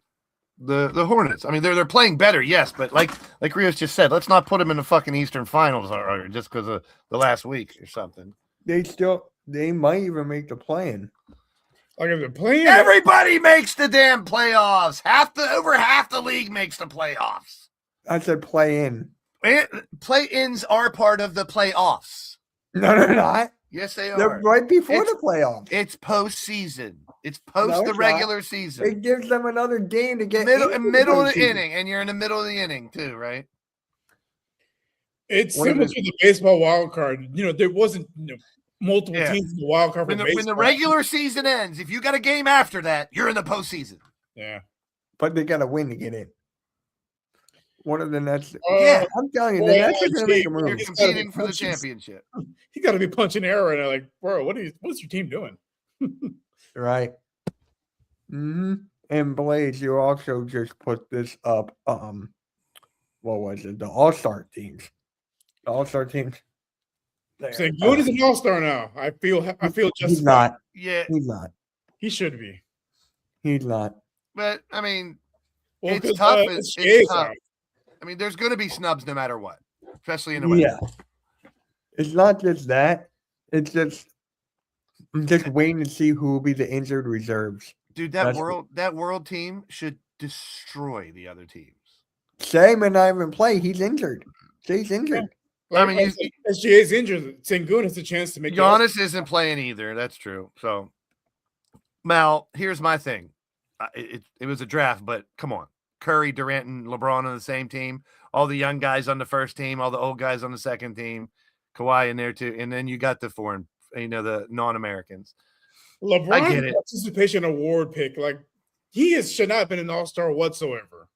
The Hornets. I mean, they're playing better, yes, but like Rios just said, let's not put them in the fucking Eastern Finals or just because of the last week or something. They might even make the play-in. Like if they're playing, everybody makes the damn playoffs. Over half the league makes the playoffs. I said play-in. Play-ins are part of the playoffs. No, they're not. Yes, they are. They're right before the playoffs. It's postseason. It's post the regular season. It gives them another game to get middle of the inning, and you're in the middle of the inning too, right? It's similar to the baseball wild card. There wasn't multiple teams in the wild card. When the regular season ends, if you got a game after that, you're in the postseason. Yeah, but they got to win to get in. One of the Nets. I'm telling you, the Nets are going to make a move. You're competing for the championship. You got to be punching arrow, and they're like, bro, what's your team doing? Right. Mm-hmm. And Blaze, you also just put this up. What was it? The All-Star teams. The All-Star teams. Sengun is an all-star now. I feel justified. He's not. Yeah, He's not. He should be. He's not. but I mean, Well, it's tough. It's tough. out. I mean, there's going to be snubs no matter what, especially in the West. Yeah. It's not just that. It's just I'm just waiting to see who will be the injured reserves. Dude, that world team should destroy the other teams. Shea may not even play. He's injured. Shea's injured. Like, I mean, SGA is injured. Sengun has a chance to make. Giannis isn't playing either. That's true. So, Mal, here's my thing. It was a draft, but come on. Curry, Durant, and LeBron on the same team. All the young guys on the first team. All the old guys on the second team. Kawhi in there too. And then you got the foreign, the non-Americans. LeBron participation award pick. Like, should not have been an all-star whatsoever.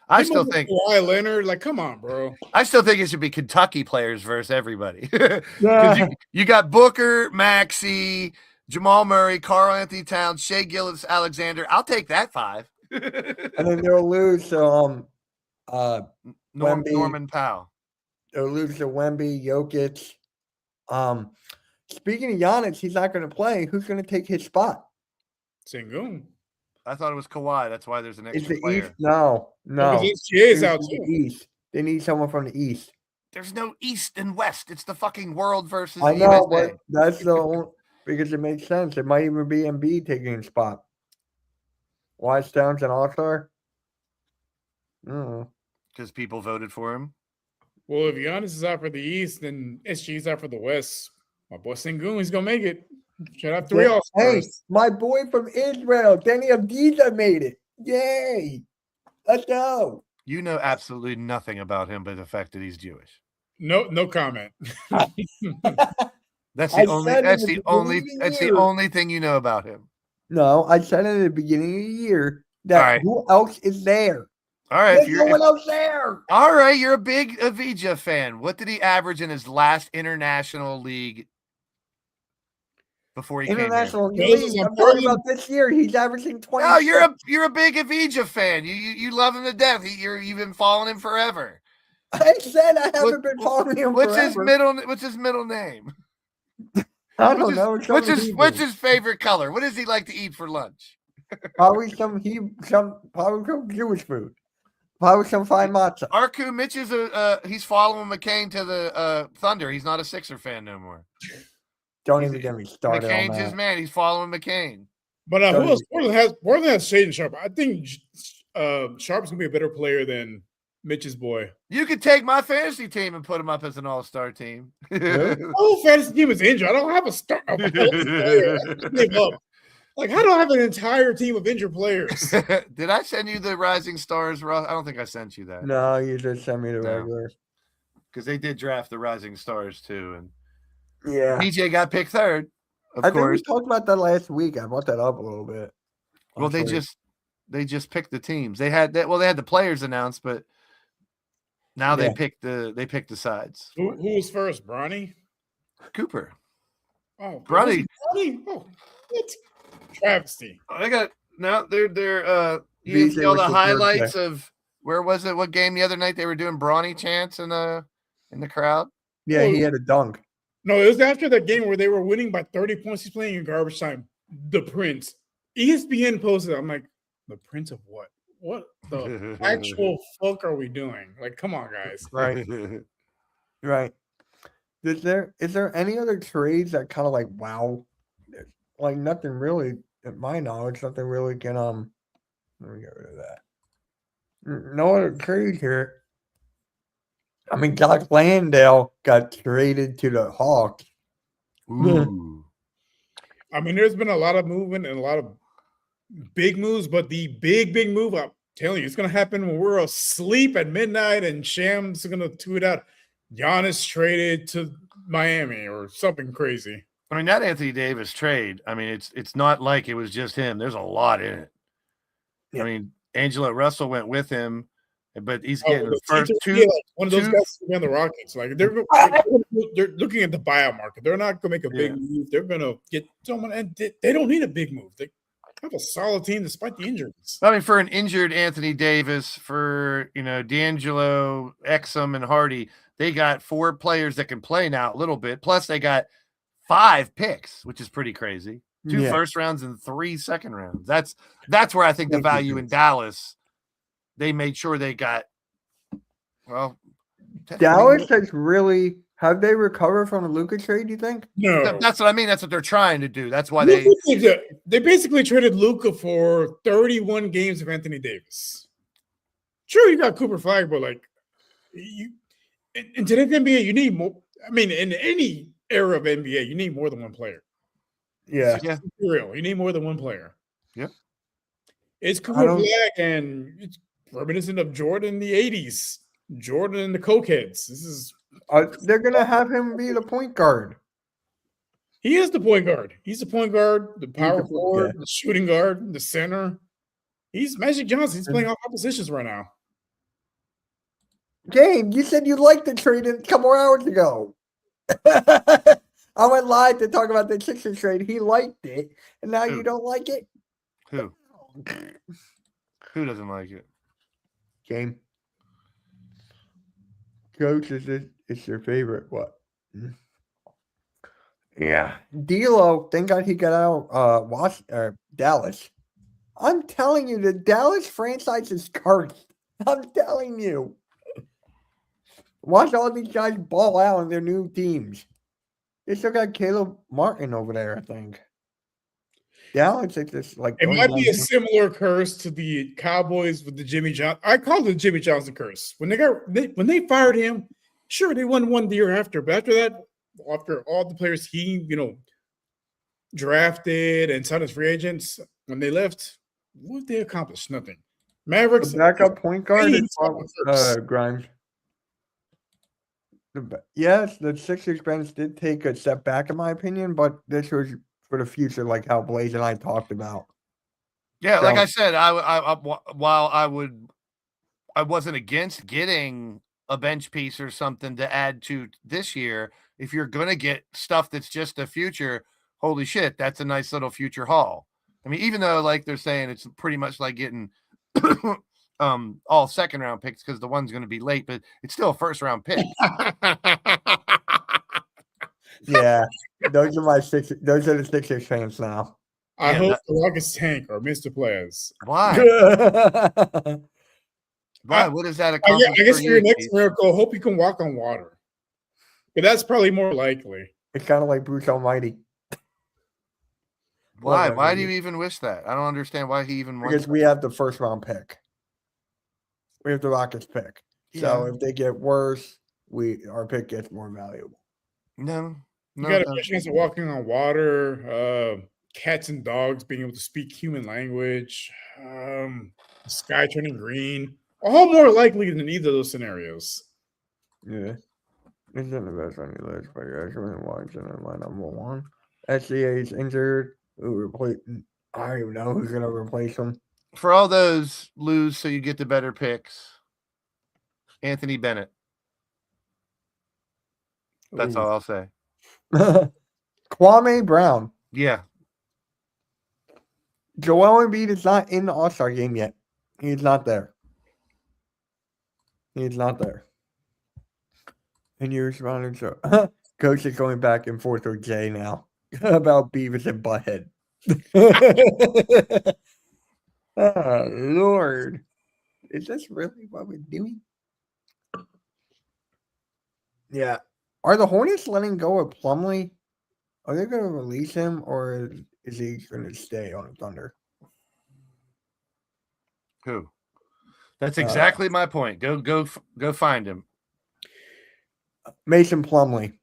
I still think Kawhi Leonard, like, come on, bro. I still think it should be Kentucky players versus everybody. Yeah. you got Booker, Maxey, Jamal Murray, Karl Anthony Towns, Shea Gillis, Alexander. I'll take that 5. And then they'll lose to Norman Powell. They'll lose to Wemby, Jokic. Speaking of Giannis, he's not going to play. Who's going to take his spot? Sengun. I thought it was Kawhi. That's why there's an extra player. East? No. Because SGA is out The too. East. They need someone from the East. There's no East and West. It's the fucking world versus I the know, USA. but that's the only, because it makes sense. It might even be Embiid taking his spot. Why is Towns an all-star? Because people voted for him. Well, if Giannis is out for the East, then SG is out for the West. My boy Sengun, he's gonna make it. Should have 3 all-stars. Hey, my boy from Israel, Danny Avdija made it. Yay. Let's go. You know absolutely nothing about him but the fact that he's Jewish. No comment. That's I the only said that's in the the only beginning of that's the the year. only thing you know about him. No, I said at the beginning of the year that All right. who else is there? All right, There's no one else there. all right, you're a big Avdija fan. What did he average in his last international league before he International This League. is I'm important. talking about this year. He's averaging 20. came here? No, you're a big Avdija fan. You love him to death. You've been following him forever. I said I haven't been following him What's forever. What's his middle name? I don't know. It's What's something what's Hebrew. his favorite color? What does he like to eat for lunch? Probably some Jewish food. Probably some fine matzah. Arku Mitch is he's following McCain to the Thunder. He's not a Sixer fan no more. Don't even get me started on McCain's his that. man. He's following McCain. But who else? Portland has Shaden Sharp. I think Sharp's gonna be a better player than Mitch's boy. You could take my fantasy team and put him up as an all-star team. Yeah. My whole fantasy team is injured. I don't have a star. I just gave up. Like, how do I have an entire team of injured players? Did I send you the Rising Stars, Russ? I don't think I sent you that. No, you just sent me the No. regular. Because they did draft the Rising Stars too. And Yeah. PJ got picked third, of I think we course. talked about that last week. I brought that up a little bit. Well, they just picked the teams. They had the players announced, but now Yeah. they picked the sides. Who was first? Bronny? Cooper. Oh, Bronny. Bronny? Oh, what? Travesty. I got now they're you VJ see all was the the highlights third of where was it? What game the other night they were doing Bronny chants in the crowd? Yeah, he had a dunk. No, it was after that game where they were winning by 30 points. He's playing in garbage time. The Prince. ESPN posted. I'm like, the Prince of what? What the actual fuck are we doing? Like, come on, guys. Right. Right. Is there any other trades that kind of like wow? Like nothing really, at my knowledge, nothing really can let me get rid of that. No other trade here. I mean, Doc Landale got traded to the Hawks. Ooh. I mean, there's been a lot of movement and a lot of big moves, but the big move, I'm telling you, it's going to happen when we're asleep at midnight and Shams going to tweet out Giannis traded to Miami or something crazy. I mean, that Anthony Davis trade, I mean, it's not like it was just him. There's a lot in it. Yeah. I mean, Angelo Russell went with him, but he's getting the the first teacher- two. yeah, like one of those two- guys who ran the Rockets. Like they're looking at the buyout market. They're not going to make a big Yeah. move. They're going to get someone, and they don't need a big move. have a solid team despite the injuries. I mean, for an injured Anthony Davis, for D'Angelo, Exum, and Hardy, they got 4 players that can play now a little bit. Plus, they got 5 picks, which is pretty crazy. 2 first rounds and 3 second rounds. That's where I think the value in Dallas. They made sure they got. Well, Dallas has really. Have they recovered from a Luka trade, you think? No. That's what I mean. That's what they're trying to do. That's why they basically traded Luka for 31 games of Anthony Davis. Sure, you got Cooper Flag, but in today's NBA, you need more. I mean, in any era of NBA, you need more than one player. Yeah. Real. You need more than one player. Yep. It's Cooper Flag, and it's reminiscent of Jordan in the 80s. Jordan and the Cokeheads. This is. They're going to have him be the point guard. He is the point guard. He's the point guard, the power forward, the shooting guard, the center. He's Magic Johnson. He's playing all positions right now. Gabe, you said you liked the trade a couple hours ago. I went live to talk about the Sixers trade. He liked it, and now you don't like it? Who? Who doesn't like it? Game. Coach, it's your favorite. What? Yeah. D'Lo, thank God he got out Dallas. I'm telling you, the Dallas franchise is cursed. I'm telling you. Watch all these guys ball out in their new teams. They still got Caleb Martin over there, I think. Dallas, it's just like it might be a similar curse to the Cowboys with the Jimmy Johnson. I call it the Jimmy Johnson curse. When they fired him, sure they won one the year after, but after that, after all the players he drafted and signed as free agents, when they left, what did they accomplish? Nothing. Mavericks backup point guard Grimes. Yes, the Sixers bench did take a step back in my opinion, but this was for the future, like how Blaze and I talked about. Yeah, like I said, while I wasn't against getting a bench piece or something to add to this year. If you're gonna get stuff that's just the future, holy shit, that's a nice little future haul. I mean, even though like they're saying it's pretty much like getting all second round picks because the one's going to be late, but it's still a first round pick. Yeah, those are the Sixers fans now. I hope the Rockets tank or Mr. Players. Why? Why? What is that? I guess for your next miracle, hope you can walk on water. But that's probably more likely. It's kind of like Bruce Almighty. Why? Why do you even wish that? I don't understand why he even wants. Because we have the first round pick. We have the Rockets pick. Yeah. So if they get worse, our pick gets more valuable. No. You got a chance of walking on water, cats and dogs being able to speak human language, the sky turning green. All more likely than either of those scenarios. Yeah. It's not the best on your list, but you're actually watching my number one. SCA is injured. I don't even know who's going to replace him. For all those lose, so you get the better picks. Anthony Bennett. That's all I'll say. Kwame Brown. Yeah. Joel Embiid is not in the All-Star game yet. He's not there. He's not there. And you responded to Coach is going back and forth with Jay now about Beavis and Butthead. Oh, Lord. Is this really what we're doing? Yeah. Are the Hornets letting go of Plumlee? Are they going to release him, or is he going to stay on Thunder? Who? That's exactly my point. Go find him. Mason Plumlee.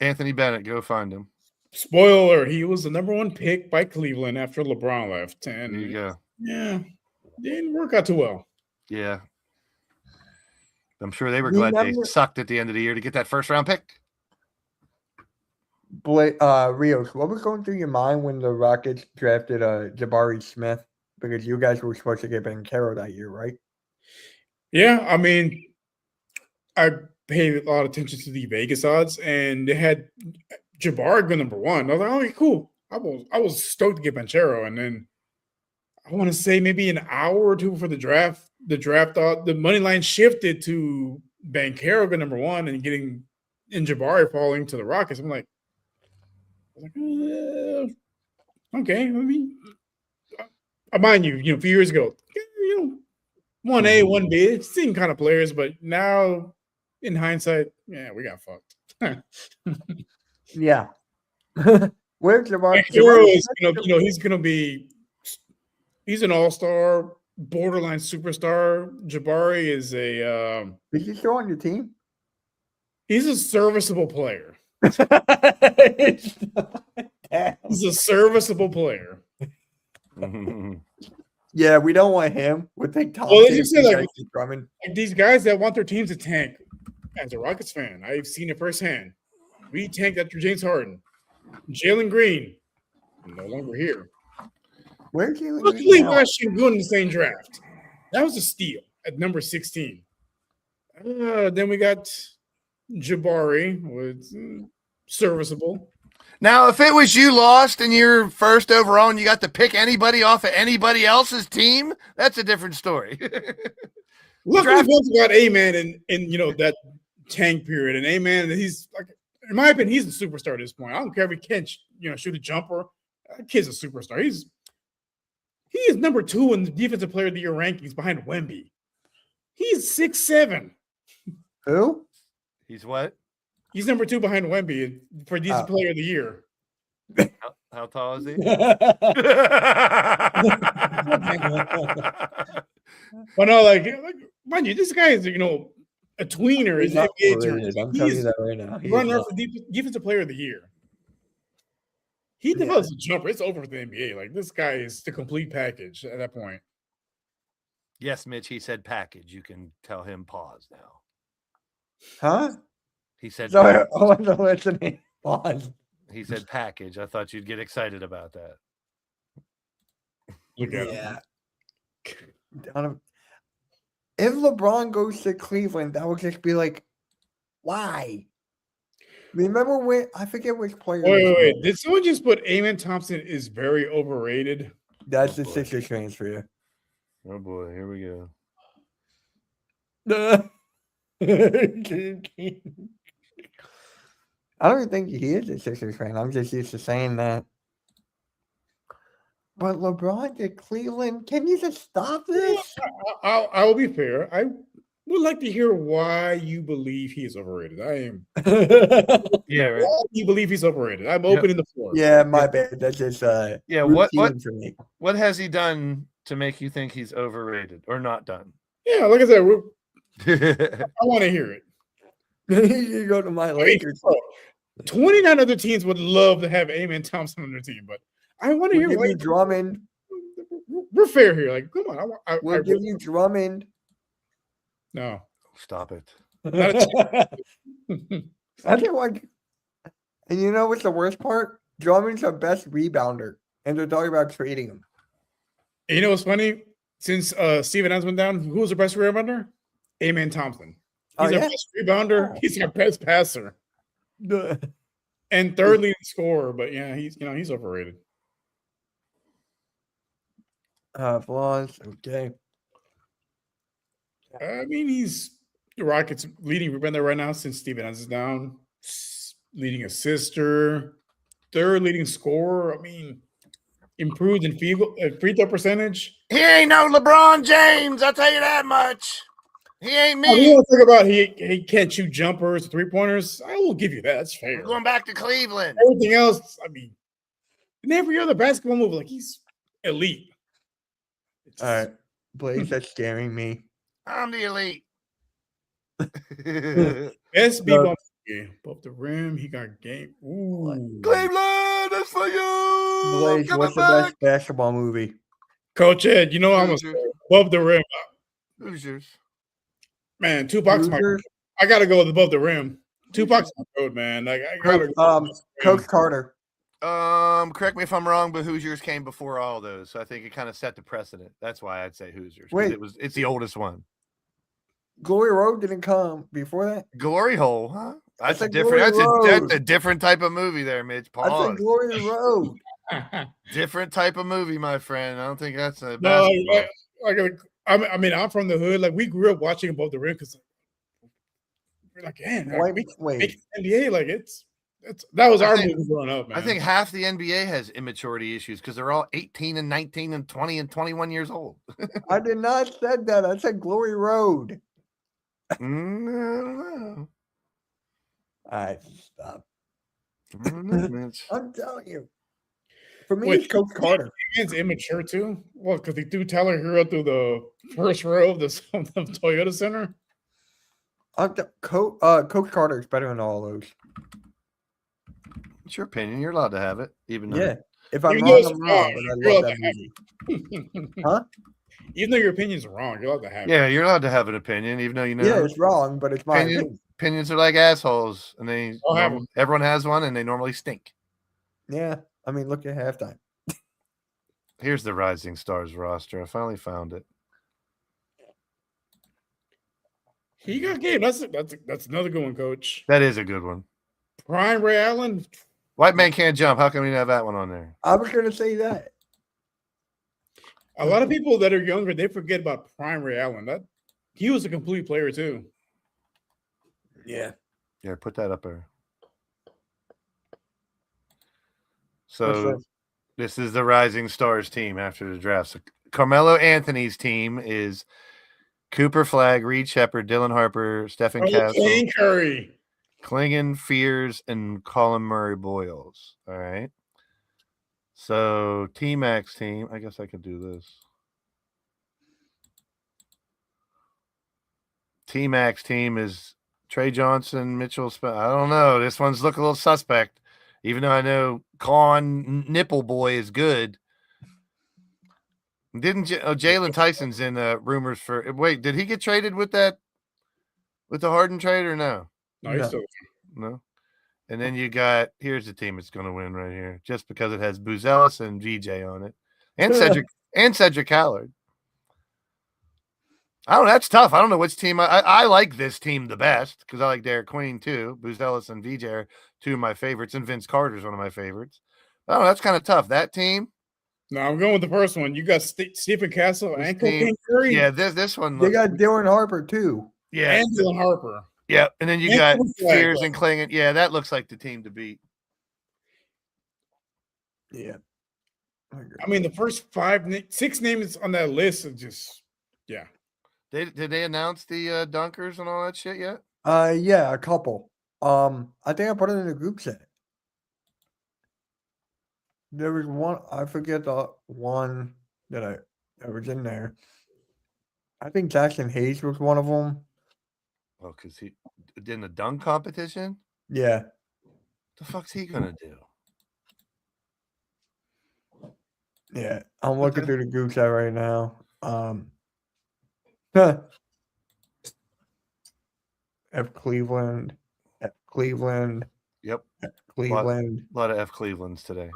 Anthony Bennett, go find him. Spoiler, he was the number 1 pick by Cleveland after LeBron left. And there you go. Yeah, didn't work out too well. Yeah. I'm sure they were glad they sucked at the end of the year to get that first round pick. Rios, what was going through your mind when the Rockets drafted Jabari Smith? Because you guys were supposed to get Banchero that year, right? Yeah, I mean, I paid a lot of attention to the Vegas odds, and they had Jabari go number 1. I was like, okay, cool. I was stoked to get Banchero, and then I want to say maybe an hour or two before the draft, the money line shifted to Banchero number one and getting in Jabari falling to the Rockets. I'm like, okay. I mean, mind you, a few years ago, 1A, 1B, same kind of players, but now in hindsight, yeah, we got fucked. Yeah. Where's Jabari? He's an all-star, borderline superstar. Jabari is Is he still on your team? He's a serviceable player. He's a serviceable player. Yeah, we don't want him. We think Tom. Well, like, these guys that want their teams to tank. As a Rockets fan, I've seen it firsthand. We tanked after James Harden, Jalen Green, no longer here. Where's Jalen Green? We got Şengün in the same draft. That was a steal at number 16. Then we got Jabari, was serviceable. Now, if it was you lost and you're first overall and you got to pick anybody off of anybody else's team, that's a different story. Luckily, we also got A-Man in that tank period. And A-Man, he's like, in my opinion, he's a superstar at this point. I don't care if he can't, shoot a jumper. That kid's a superstar. He is number 2 in the Defensive Player of the Year rankings behind Wemby. He's 6'7". Who? He's what? He's number 2 behind Wemby for Defensive Player of the Year. How tall is he? But no, like mind you, this guy is a tweener. He's not overrated. I'm telling you that right now. Runner for Defensive Player of the Year. He develops a jumper. It's over for the NBA. Like, this guy is the complete package at that point. Yes, Mitch, he said package. You can tell him pause now. Huh? He said sorry, I wasn't listening. Pause. He said package. I thought you'd get excited about that. Yeah. If LeBron goes to Cleveland, that would just be like, why? Remember when I forget which player. Wait. Did someone just put Amen Thompson is very overrated? That's the Sixers transfer. Oh boy, here we go. I don't think he is a Sixers fan. I'm just used to saying that. But LeBron to Cleveland, can you just stop this? I will be fair. I would like to hear why you believe he is overrated. I am. Yeah, right. Why do you believe he's overrated? I'm opening the floor. Yeah, my bad. That's just yeah. What has he done to make you think he's overrated or not done? Yeah, like I said, I want to hear it. You go to my Lakers. 29 other teams would love to have Amen Thompson on their team, but I want to hear you Drummond. We're fair here. Like, come on. We'll give you Drummond. No. Stop it. I think and you know what's the worst part? Drummond's the best rebounder, and they're talking about trading him. And you know what's funny? Since Steven Adams went down, who was the best rebounder? Amen Thompson. He's our best rebounder. He's our best passer. And third leading scorer, but yeah, he's overrated. Flaws, okay. I mean, he's the Rockets' leading rebounder right now since Steven Adams is down. Leading assister, third leading scorer. I mean, improved in free throw percentage. He ain't no LeBron James, I'll tell you that much. He ain't me. You want to talk about he can't shoot jumpers, 3-pointers. I will give you that. That's fair. We're going back to Cleveland. Everything else, I mean, in every other basketball move, like, he's elite. All right, Blaze, that's scaring me. I'm the elite. SB above the rim. He got game. Ooh. Cleveland, that's for you. Blaze, what's the best basketball movie? Coach Ed, I'm above the rim. Hoosiers. Man, Tupac's my code. I gotta go with above the rim. Tupac's my code, man. Like, I gotta Coach Carter. Correct me if I'm wrong, but Hoosiers came before all those, so I think it kind of set the precedent. That's why I'd say Hoosiers. Wait, it's the oldest one. Glory Road didn't come before that. Glory Hole, huh? That's a different. That's a different type of movie there, Mitch. Pause. I said Glory Road. Different type of movie, my friend. I don't think that's a No, basketball. I mean, I'm from the hood. Like we grew up watching Above the Rim because we're like, man, wait, NBA, like it's that was our movie growing up, man. I think half the NBA has immaturity issues because they're all 18 and 19 and 20 and 21 years old. I did not said that. I said Glory Road. I don't know. All right, stop. I'm telling you. For me, it's Coach Carter. It's immature too. Well, because they threw Tyler Hero through the first row of the Toyota Center. Coach Carter is better than all those. It's your opinion. You're allowed to have it, even though. If I'm wrong, I'm wrong. But I love that movie. Huh? Even though your opinion's wrong, you're allowed to have it. Yeah, you're allowed to have an opinion, even though you know. Yeah, it's wrong, but it's my opinion. Opinions are like assholes, and everyone has one, and they normally stink. Yeah, I mean, look at halftime. Here's the Rising Stars roster. I finally found it. He got game. That's another good one, Coach. That is a good one. Prime Ray Allen. White Man Can't Jump. How come we didn't have that one on there? I was going to say that. A lot of people that are younger, they forget about Prime Ray Allen. That he was a complete player too. Yeah. Yeah, put that up there. So this is the Rising Stars team after the draft. So Carmelo Anthony's team is Cooper Flagg, Reed Shepherd, Dylan Harper, Stephen Castle, Curry, Klingon, Fears, and Colin Murray Boyles. All right. So T-Mac's team, I guess I could do this. T-Mac's team is Trey Johnson, Mitchell. I don't know. This one's looking a little suspect, even though I know Con Nipple Boy is good. Didn't Jalen Tyson's in rumors for? Wait, did he get traded with the Harden trade or no? No, he's still no. And then you got here's the team that's going to win right here, just because it has Booz Ellis and VJ on it, and Cedric Howard. I don't know. That's tough. I don't know which team. I like this team the best because I like Derek Queen too. Booz Ellis and VJ are two of my favorites, and Vince Carter's one of my favorites. I don't know. That's kind of tough. That team. No, I'm going with the first one. You got Stephen Castle and Cocaine Curry. Yeah, this one. They got Dylan Harper too. Yeah, and Dylan Harper. Yeah, and then you got Fears and Klingon. Yeah, that looks like the team to beat. Yeah. I mean, the first 6 names on that list are just, yeah. Did they announce the dunkers and all that shit yet? Yeah, a couple. I think I put it in the group chat. There was one, I forget the one that was in there. I think Jackson Hayes was one of them. Oh, because he did in the dunk competition? Yeah. The fuck's he gonna do? Yeah, I'm looking through the group chat right now. F Cleveland. Yep. F Cleveland. A lot of F Clevelands today.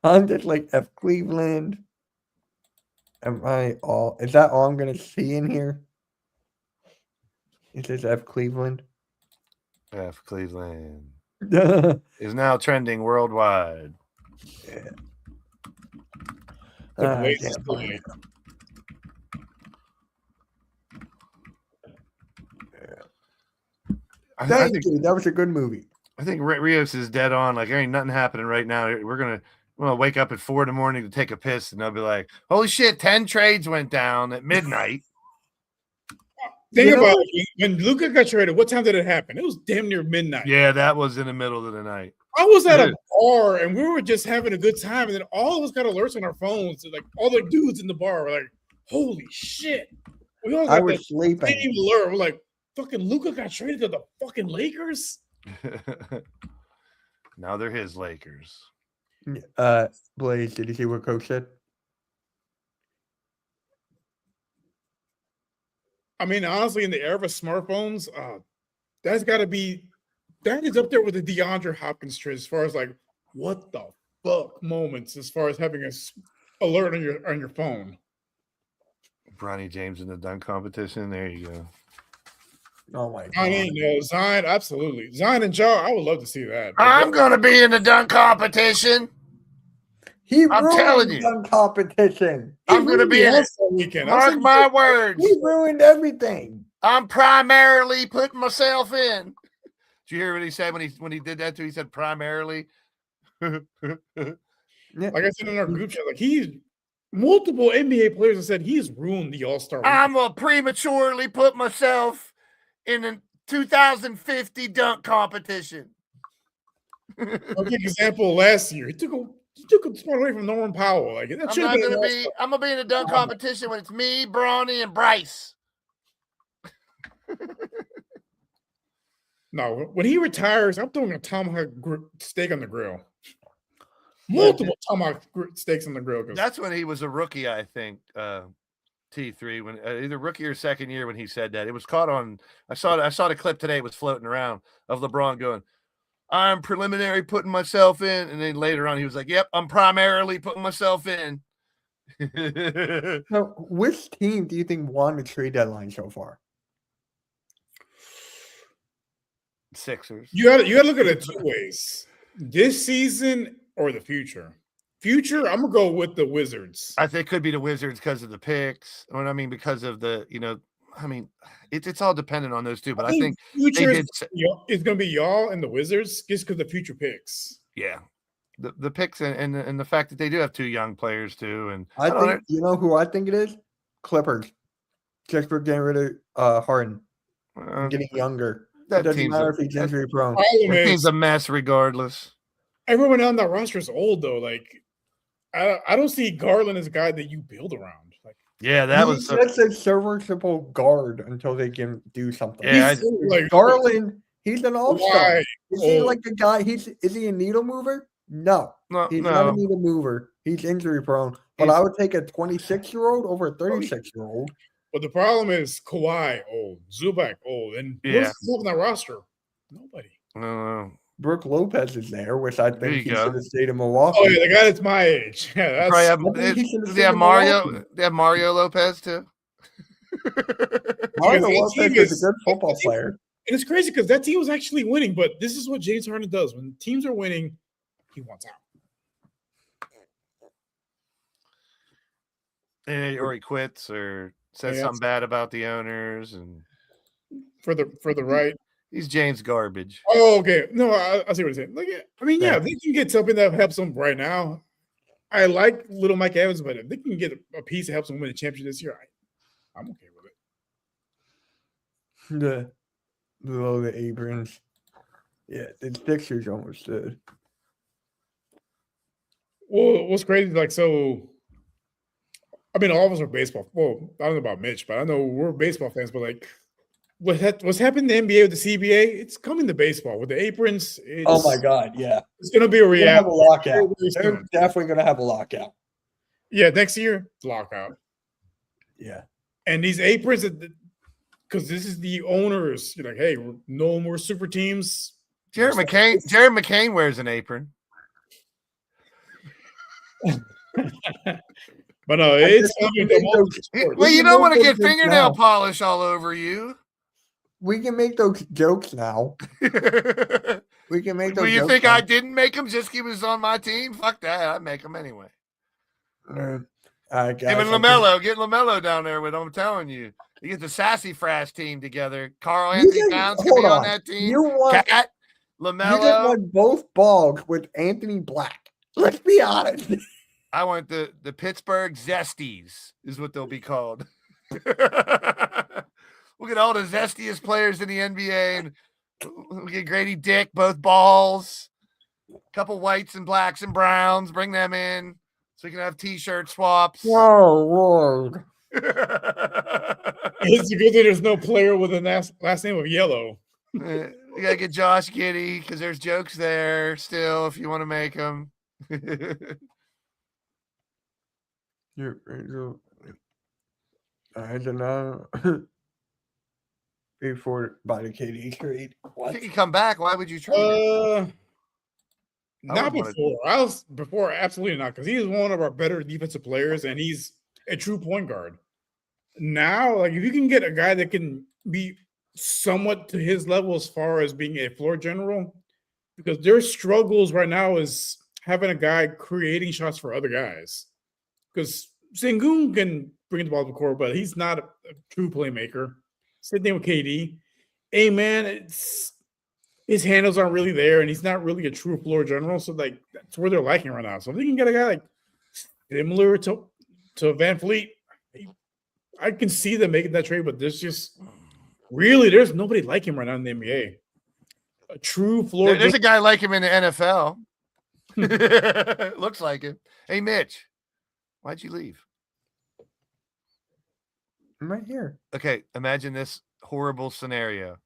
I'm just like F Cleveland. Is that all I'm gonna see in here? It says F Cleveland. F Cleveland is now trending worldwide. Yeah. Thank you. That was a good movie. I think Rios is dead on. Like, there ain't nothing happening right now. We're gonna wake up at 4 a.m. to take a piss, and they'll be like, "Holy shit! 10 trades went down at midnight." Think about it. When Luka got traded, what time did it happen? It was damn near midnight. Yeah, that was in the middle of the night. I was at a bar and we were just having a good time, and then all of us got alerts on our phones. Like all the dudes in the bar were like, "Holy shit!" We all got I was sleeping. Same alert. We're like, "Fucking Luka got traded to the fucking Lakers." Now they're his Lakers. Blaze, did you see what Coach said? I mean, honestly, in the era of smartphones, that is up there with the DeAndre Hopkins trade as far as like what the fuck moments as far as having a alert on your phone. Bronny James in the dunk competition. There you go. Oh my god. I mean, Zion, absolutely. Zion and Ja, I would love to see that. I'm gonna be in the dunk competition. I'm telling you. Dunk competition. I'm going to be in it. Weekend. Mark my words. He ruined everything. I'm primarily putting myself in. Did you hear what he said when he did that too? He said primarily. Like I said in our group chat, like multiple NBA players have said he's ruined the All-Star. I'm gonna prematurely put myself in a 2050 dunk competition. I'll give example last year. He took a spot away from Norman Powell. Like that I'm gonna be in a dunk competition when it's me, Bronny, and Bryce. No, when he retires, I'm throwing a tomahawk steak on the grill. Multiple tomahawk steaks on the grill. That's when he was a rookie, I think. T3 when either rookie or second year when he said that. It was caught on. I saw the clip today. It was floating around of LeBron going, "I'm preliminary putting myself in," and then later on he was like, "Yep, I'm primarily putting myself in." So, which team do you think won the trade deadline so far? Sixers. You got to look at it two ways: this season or the future. Future, I'm gonna go with the Wizards. I think it could be the Wizards because of the picks. I mean, because of the it's all dependent on those two. But I think future is gonna be y'all and the Wizards just because the future picks. Yeah, the picks and the fact that they do have two young players too. And I think you know who I think it is? Clippers. Just for getting rid of Harden, getting younger. It doesn't matter if he's injury prone. That team's a mess regardless. Everyone on that roster is old though. Like I don't see Garland as a guy that you build around. Like he's just a serviceable guard until they can do something. Yeah, Garland, he's an all-star. Is he like a guy? Is he a needle mover? No, he's not a needle mover. He's injury prone. But I would take a 26-year-old over a 36-year-old. But the problem is Kawhi old, Zubac old, and who's on that roster? Nobody. Brooke Lopez is there, which I think he should have stayed in Milwaukee. Oh yeah, the guy that's my age. Yeah, they have Mario. They have Mario Lopez too. Mario Lopez is a good football player. And it's crazy because that team was actually winning, but this is what James Harden does. When teams are winning, he wants out. Or he quits or says something bad about the owners and for the right. He's James Garbage. Oh, okay. No, I see what you're saying. Like, I mean, yeah, they can get something that helps them right now. I like little Mike Evans, but if they can get a piece that helps them win a championship this year, I'm okay with it. Below the Abrams. Yeah, the Sixers almost did. Well, what's crazy, like, so, I mean, all of us are baseball. Well, I don't know about Mitch, but I know we're baseball fans, but like, what's happened in the NBA with the CBA, it's coming to baseball with the aprons. Oh my God, yeah. It's going to be a reality. Lockout. They're definitely going to have a lockout. Yeah, next year, lockout. Yeah. And these aprons, because this is the owners, you're like, hey, no more super teams. Jared McCain wears an apron. But no, it's well, you don't want to get fingernail polish all over you. We can make those jokes now. We can make those. Well, you jokes think now. I didn't make them just because he was on my team? Fuck that! I'd make them anyway. Him and LaMelo, get LaMelo down there with him. I'm telling you, you get the Sassy Frash team together. Carl Anthony Towns can be on that team. You want Cat, LaMelo. You just want both Bogs with Anthony Black. Let's be honest. I want the Pittsburgh Zesties is what they'll be called. We'll get all the zestiest players in the NBA, and we'll get Grady Dick, both balls, a couple whites and blacks and browns, bring them in so we can have T-shirt swaps. Oh, Lord. It's a good thing there's no player with a last name of Yellow. We got to get Josh Giddey because there's jokes there still if you want to make them. I don't know. Before by the KD trade. I think he come back. Why would you trade? Not before. Before, absolutely not, because he's one of our better defensive players, and he's a true point guard. Now, like if you can get a guy that can be somewhat to his level as far as being a floor general, because their struggles right now is having a guy creating shots for other guys. Because Sengun can bring the ball to the court, but he's not a true playmaker. Same thing with KD. Hey, man, his handles aren't really there, and he's not really a true floor general. So, like, that's where they're lacking right now. So, if they can get a guy like similar to Van Fleet, I can see them making that trade, but there's nobody like him right now in the NBA. A true floor. There's a guy like him in the NFL. Looks like it. Hey, Mitch, why'd you leave? I'm right here. Okay, imagine this horrible scenario.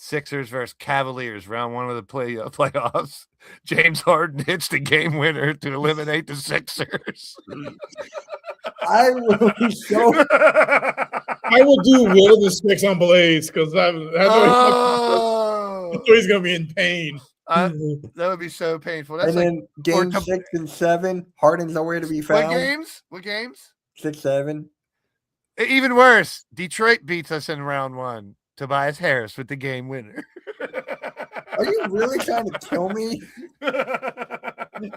Sixers versus Cavaliers, round 1 of the playoffs. James Harden hits the game winner to eliminate the Sixers. I will be so. I will do Will of the Six on Blaze because that's he's gonna be in pain. That would be so painful. That's and then game 6 and 7, Harden's nowhere to be found. What games? 6, 7. Even worse, Detroit beats us in round 1. Tobias Harris with the game winner. Are you really trying to kill me?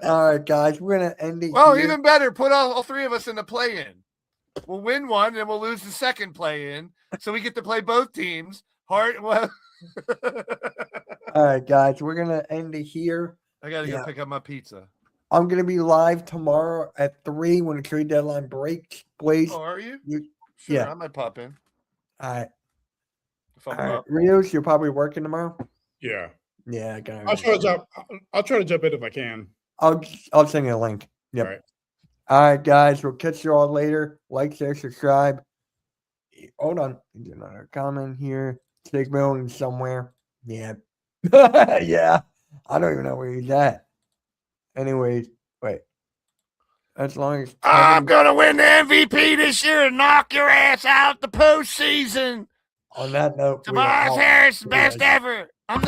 All right, guys, we're gonna end it. Well, here. even better, put all 3 of us in the play-in. We'll win one and we'll lose the second play-in, so we get to play both teams. All right, guys, we're gonna end it here. I gotta go pick up my pizza. I'm gonna be live tomorrow at 3 when the trade deadline breaks. Blaze. Oh, are you? Sure, yeah, I might pop in. All right. All right, Rios, you're probably working tomorrow. Yeah. Yeah, I'll try to jump in if I can. I'll send you a link. Yep. All right, guys. We'll catch you all later. Like, share, subscribe. Hold on. There's another comment here. Stick building somewhere. Yeah. Yeah. I don't even know where he's at. Anyways, wait. As long as I'm gonna win the MVP this year and knock your ass out the postseason. On that note, Tobias Harris, best ever. I'm the